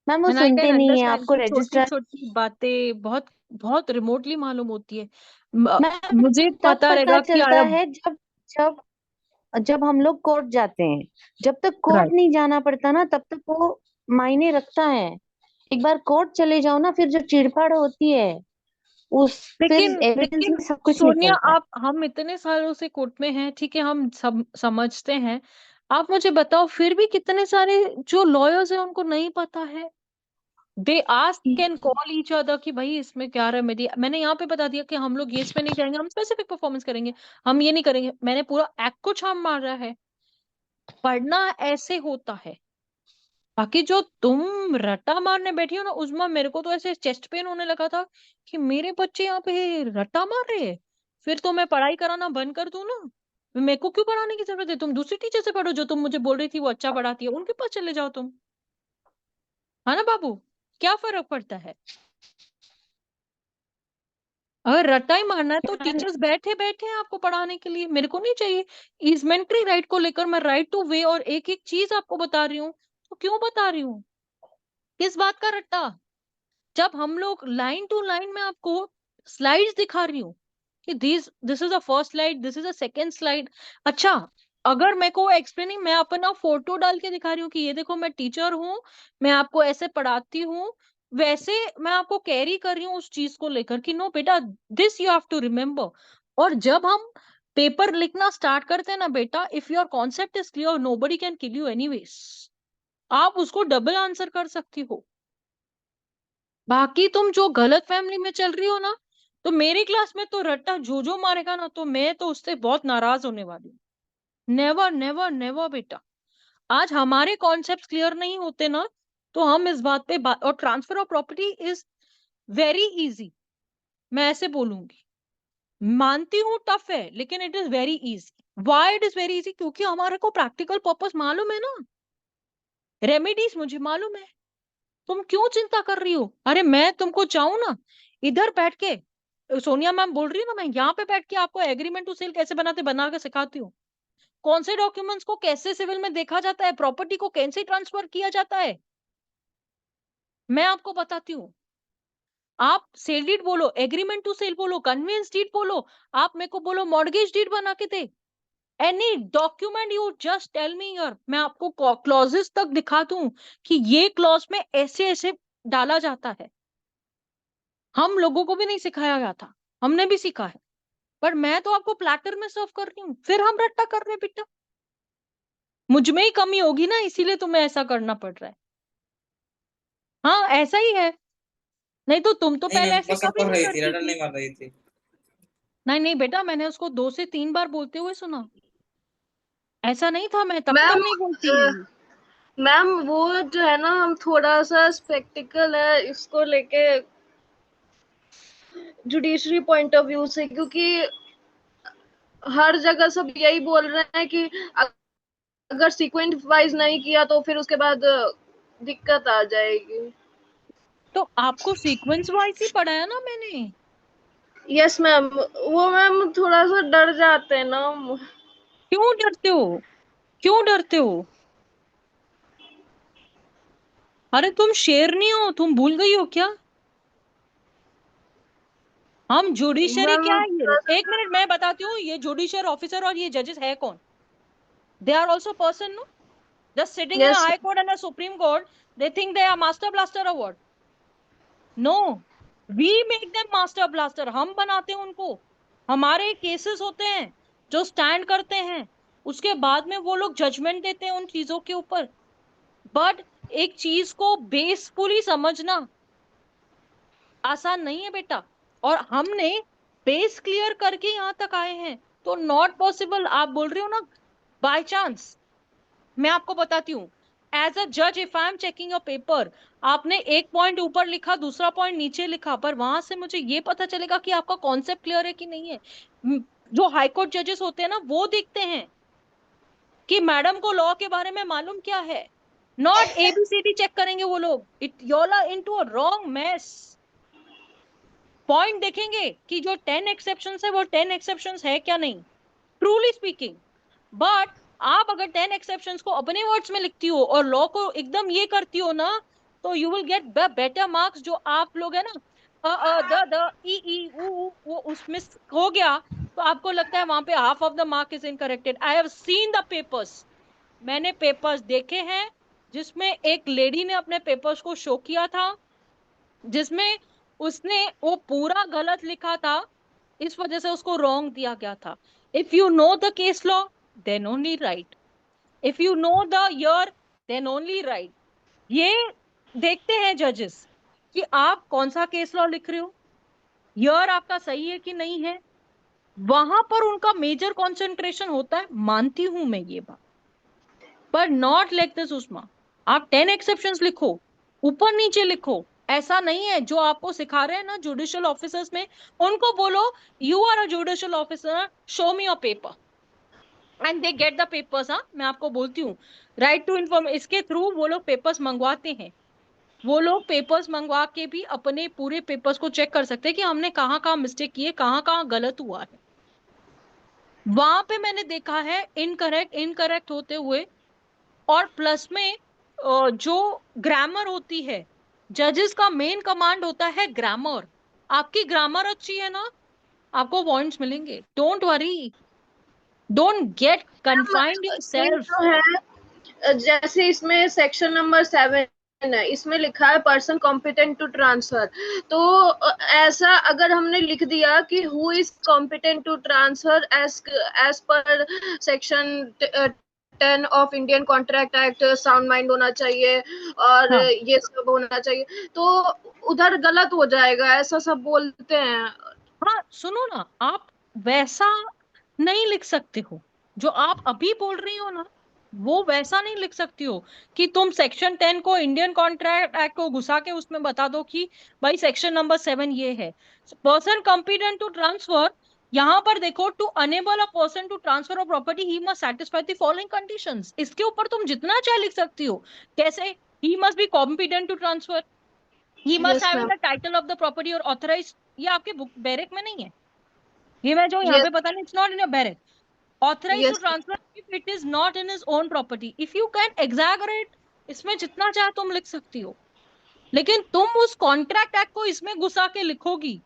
Ma'am वो एंड आई कैन सुनते नहीं है, अंडरस्टैंड आपको कि छोटी रजिस्ट्रार। छोटी बातें बहुत बहुत रिमोटली मालूम होती है। मैम मुझे तब पता पता रहेगा कि चलता अरब। है जब जब जब हम लोग कोर्ट जाते हैं। जब तक कोर्ट राइट। नहीं जाना पड़ता ना तब तक वो मायने रखता है। एक बार कोर्ट चले जाओ ना, फिर जो चिड़फाड़ होती है उस फिर लेकिन एविडेंस लेकिन में सब कुछ सोनिया, निकलता है। आप हम इतने सालों से कोर्ट में हैं, ठीक है, हम सब समझते हैं। आप मुझे बताओ, फिर भी कितने सारे जो लॉयर्स हैं उनको नहीं पता है। They ask and call each other कि भाई इसमें क्या रेमेडी। मैंने यहाँ पे बता दिया कि हम लोग ये इसमें नहीं जाएंगे, हम स्पेसिफिक परफॉर्मेंस करेंगे, हम ये नहीं करेंगे। मैंने पूरा एक्ट को छाप मारा है। पढ़ना ऐसे होता है। बाकी जो तुम रट्टा मारने बैठी हो ना उस्मा, मेरे को तो ऐसे चेस्ट पेन होने लगा था कि मेरे बच्चे यहाँ पे रट्टा मार रहे हैं। फिर तो मैं पढ़ाई कराना बंद कर दूं ना। मेरे को क्यों पढ़ाने की जरूरत है? तुम दूसरी टीचर से पढ़ो, जो तुम मुझे बोल रही थी वो अच्छा पढ़ाती है, उनके पास चले जाओ तुम। है ना बाबू? क्या फर्क पड़ता है? अगर रट्टा ही मारना है तो टीचर्स बैठे बैठे हैं आपको पढ़ाने के लिए, मेरे को नहीं चाहिए। इजमेंट्री राइट को लेकर मैं राइट टू वे और एक एक चीज आपको बता रही हूँ, तो क्यों बता रही हूँ? किस बात का रट्टा? जब हम लोग लाइन टू लाइन में आपको स्लाइड्स दिखा रही हूँ कि this is a first slide, this is a second slide. अच्छा, अगर मेरे को एक्सप्लेनिंग, मैं अपना फोटो डाल के दिखा रही हूँ कि ये देखो मैं टीचर हूँ, मैं आपको ऐसे पढ़ाती हूँ, वैसे मैं आपको कैरी कर रही हूँ उस चीज को लेकर कि नो बेटा, this you have to remember. और जब हम पेपर लिखना स्टार्ट करते हैं ना बेटा, if your concept is clear, nobody can kill you anyways. आप उसको डबल आंसर कर सकती हो। बाकी तुम जो गलत फैमिली में चल रही हो ना, तो मेरी क्लास में तो रट्टा जो मारेगा ना, तो मैं तो उससे बहुत नाराज होने वाली हूँ। नेवर नेवर नेवर बेटा। आज हमारे कॉन्सेप्ट क्लियर नहीं होते ना, तो हम इस बात पे और transfer of property is very easy. मैं ऐसे बोलूंगी, मानती हूँ टफ है, लेकिन it is very easy. Why it is very easy? क्योंकि हमारे को प्रैक्टिकल पर्पस मालूम है ना, रेमेडीज मुझे मालूम है। तुम क्यों चिंता कर रही हो? अरे मैं तुमको चाहूं ना, इधर बैठ के, सोनिया मैम बोल रही है ना, मैं यहाँ पे बैठ के आपको एग्रीमेंट टू सेल कैसे बनाते बना के सिखाती हूँ। कौन से डॉक्यूमेंट्स को कैसे सिविल में देखा जाता है, प्रॉपर्टी को कैसे ट्रांसफर किया जाता है, मैं आपको बताती हूँ। आप सेल डीड बोलो, एग्रीमेंट टू सेल बोलो, कन्वेंस डीड बोलो, आप मेरे को बोलो मॉर्गेज डीड बना के दे, any document you just tell me यार, मैं आपको क्लॉजेस तक दिखा दूं कि ये क्लॉज में ऐसे ऐसे डाला जाता है। हम लोगों को भी नहीं सिखाया गया था, हमने भी सीखा है, पर मैं तो आपको प्लेटर में सर्व कर रही हूँ, फिर हम रट्टा कर रहे हैं बेटा। मुझ में ही कमी होगी ना, इसीलिए तुम्हें ऐसा करना पड़ रहा है। हाँ ऐसा ही है, नहीं तो तुम तो नहीं पहले मैम, ऐसे बस कभी पढ़ नहीं रही थी, करती रटन थी। नहीं मार रही थी। नहीं नहीं बेटा, मैंने उसको 2 से 3 बार बोलते हुए सुना, ऐसा नहीं था, मैं तब तक मैम नहीं बोलती। मैम वो जो है ना, हम थोड़ा सा स्पेक्टिकल है इसको लेके जुडिशरी पॉइंट ऑफ व्यू से, क्योंकि हर जगह सब यही बोल रहे हैं कि अगर सीक्वेंस वाइज नहीं किया तो फिर उसके बाद दिक्कत आ जाएगी। तो आपको सीक्वेंस वाइज ही पढ़ाया ना मैंने। यस मैम, वो मैम थोड़ा सा डर जाते हैं ना हम। क्यों डरते हो? क्यों डरते हो? अरे तुम शेरनी हो, तुम भूल गई हो क्या? हम जुडिशरी मैम क्या है ये? एक मिनट मैं बताती हूँ, ये जुडिशियल ऑफिसर और ये जजेस है कौन? They are also person, no? Just sitting in yes high court and a supreme court, they think they are master blaster or what? No, we make them master blaster, हम बनाते हैं उनको। हमारे केसेस होते हैं जो स्टैंड करते हैं, उसके बाद में वो लोग जजमेंट देते हैं उन चीजों के ऊपर। बट एक चीज को बेसफुली समझना आसान नहीं है बेटा, और हमने बेस क्लियर करके यहाँ तक आए हैं, तो नॉट पॉसिबल। आप बोल रहे हो ना बाय चांस, मैं आपको बताती हूँ। एज अ जज if I am checking your paper, आपने एक पॉइंट ऊपर लिखा, दूसरा पॉइंट नीचे लिखा, पर वहां से मुझे ये पता चलेगा कि आपका कॉन्सेप्ट क्लियर है कि नहीं है। जो हाईकोर्ट जजेस होते हैं ना, वो देखते हैं कि मैडम को लॉ के बारे में मालूम क्या है। नॉट एबीसीडी चेक करेंगे वो लोग। इट योला into a wrong mess. Point देखेंगे कि जो 10 एक्सेप्शंस है वो 10 एक्सेप्शंस है क्या नहीं, ट्रूली स्पीकिंग। बट आप अगर 10 एक्सेप्शंस को अपने वर्ड्स में लिखती हो और लॉ को एकदम ये करती हो ना, तो you will get better marks. जो आप लोग है ना द ई वो उसमें हो गया, तो आपको लगता है वहां पे half of the mark is incorrected. I have seen the papers, मैंने पेपर्स देखे हैं जिसमें एक लेडी ने अपने पेपर्स को शो किया था, जिसमें उसने वो पूरा गलत लिखा था, इस वजह से उसको रॉन्ग दिया गया था। If you know the case law then only right, if you know the year then only right. ये देखते हैं जजेस कि आप कौन सा केस लॉ लिख रहे हो, ईयर आपका सही है कि नहीं है, वहां पर उनका मेजर कंसंट्रेशन होता है, मानती हूं मैं ये बात। पर नॉट लाइक दिस उस्मा, आप 10 एक्सेप्शंस लिखो, ऊपर नीचे लिखो, ऐसा नहीं है। जो आपको सिखा रहे हैं ना जुडिशियल ऑफिसर्स में, उनको बोलो you are a judicial officer, show me your paper and they get the papers. हाँ, मैं आपको बोलती हूँ, राइट टू इन्फॉर्म इसके थ्रू वो लोग पेपर्स मंगवाते हैं। वो लोग पेपर्स मंगवा के भी अपने पूरे पेपर्स को चेक कर सकते हैं कि हमने कहाँ कहाँ मिस्टेक की है, कहाँ कहाँ गलत हुआ है। वहां पे मैंने देखा है इनकरेक्ट होते हुए। और प्लस में जो ग्रामर होती है, जजेस का मेन कमांड होता है ग्रामर। आपकी ग्रामर अच्छी है ना, आपको पॉइंट्स मिलेंगे। Don't worry, don't get confined एक योरसेल्फ। जो है, जैसे इसमें सेक्शन नंबर 7 है, इसमें लिखा है पर्सन कॉम्पिटेंट टू ट्रांसफर। तो ऐसा अगर हमने लिख दिया कि who is competent to transfer as per section 10 of Indian Contract Act, sound mind होना चाहिए और हाँ ये सब होना चाहिए, तो उधर गलत हो जाएगा, ऐसा सब बोलते हैं। हाँ, सुनो ना, आप वैसा नहीं लिख सकते हो। जो आप अभी बोल रही हो ना, वो वैसा नहीं लिख सकती हो कि तुम सेक्शन 10 को इंडियन कॉन्ट्रैक्ट एक्ट को घुसा के उसमें बता दो कि भाई सेक्शन नंबर 7 ये है। पर्सन कॉम्पिटेंट टू ट्रांसफर, यहां पर देखो, to enable a person to transfer of property he must satisfy the following conditions. इसके ऊपर तुम जितना चाहे लिख सकती हो। कैसे? He must be competent to transfer, he must yes have ma'am, the title of the property और ऑथराइज। ये आपके बुक बैरेक में नहीं है, ये मैं जो यहाँ यस पे पता नहीं, it's not in your barrack. Authorized to yes transfer if it is not in his own property. If you can exaggerate, इसमें जितना चाहे तुम लिख सकती हो, लेकिन तुम उस कॉन्ट्रैक्ट एक्ट को इसमें घुसा के लिखोगी।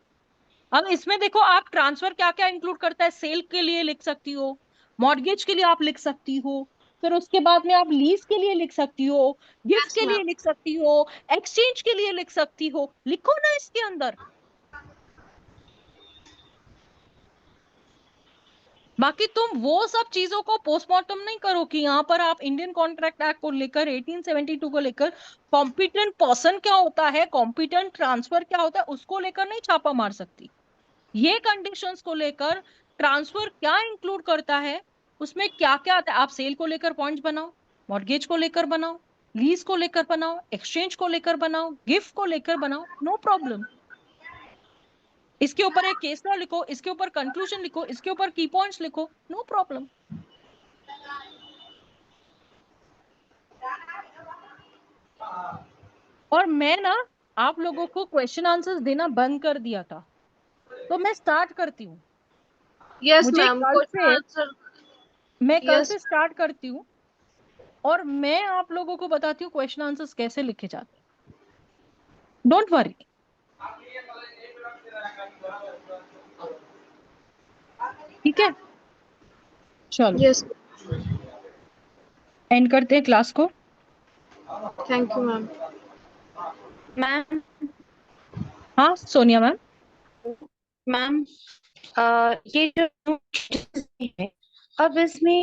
अब इसमें देखो, आप ट्रांसफर क्या क्या इंक्लूड करता है, सेल के लिए लिख सकती हो, मॉर्गेज के लिए आप लिख सकती हो, फिर उसके बाद में आप लीज के लिए लिख सकती हो, गिफ्ट यस के लिए मैम। लिख सकती हो, एक्सचेंज के लिए लिख सकती हो। लिखो ना इसके अंदर। बाकी तुम वो सब चीजों को पोस्टमार्टम नहीं करो कि यहाँ पर आप इंडियन कॉन्ट्रैक्ट एक्ट को लेकर 1872 को लेकर कॉम्पिटेंट पर्सन क्या होता है, कॉम्पिटेंट ट्रांसफर क्या होता है, उसको लेकर नहीं छापा मार सकती। ये कंडीशंस को लेकर ट्रांसफर क्या इंक्लूड करता है, उसमें क्या क्या आता है, आप सेल को लेकर पॉइंट्स बनाओ, मॉर्गेज को लेकर बनाओ, लीज को लेकर बनाओ, एक्सचेंज को लेकर बनाओ, गिफ्ट को लेकर बनाओ, नो प्रॉब्लम। इसके ऊपर एक केस लॉ लिखो, इसके ऊपर कंक्लूजन लिखो, इसके ऊपर की पॉइंट्स लिखो, नो प्रॉब्लम। और मैं ना आप लोगों को क्वेश्चन आंसर्स देना बंद कर दिया था, तो मैं स्टार्ट करती हूँ। यस मुझे मैम, कल क्वेश्चन से आंसर। मैं कल यस से स्टार्ट करती हूँ, और मैं आप लोगों को बताती हूँ क्वेश्चन आंसर्स कैसे लिखे जाते हैं। Don't worry. ठीक है, चलो यस, एंड करते हैं क्लास को। Thank you ma'am. मैम हाँ सोनिया मैम। मैम ये जो है, अब इसमें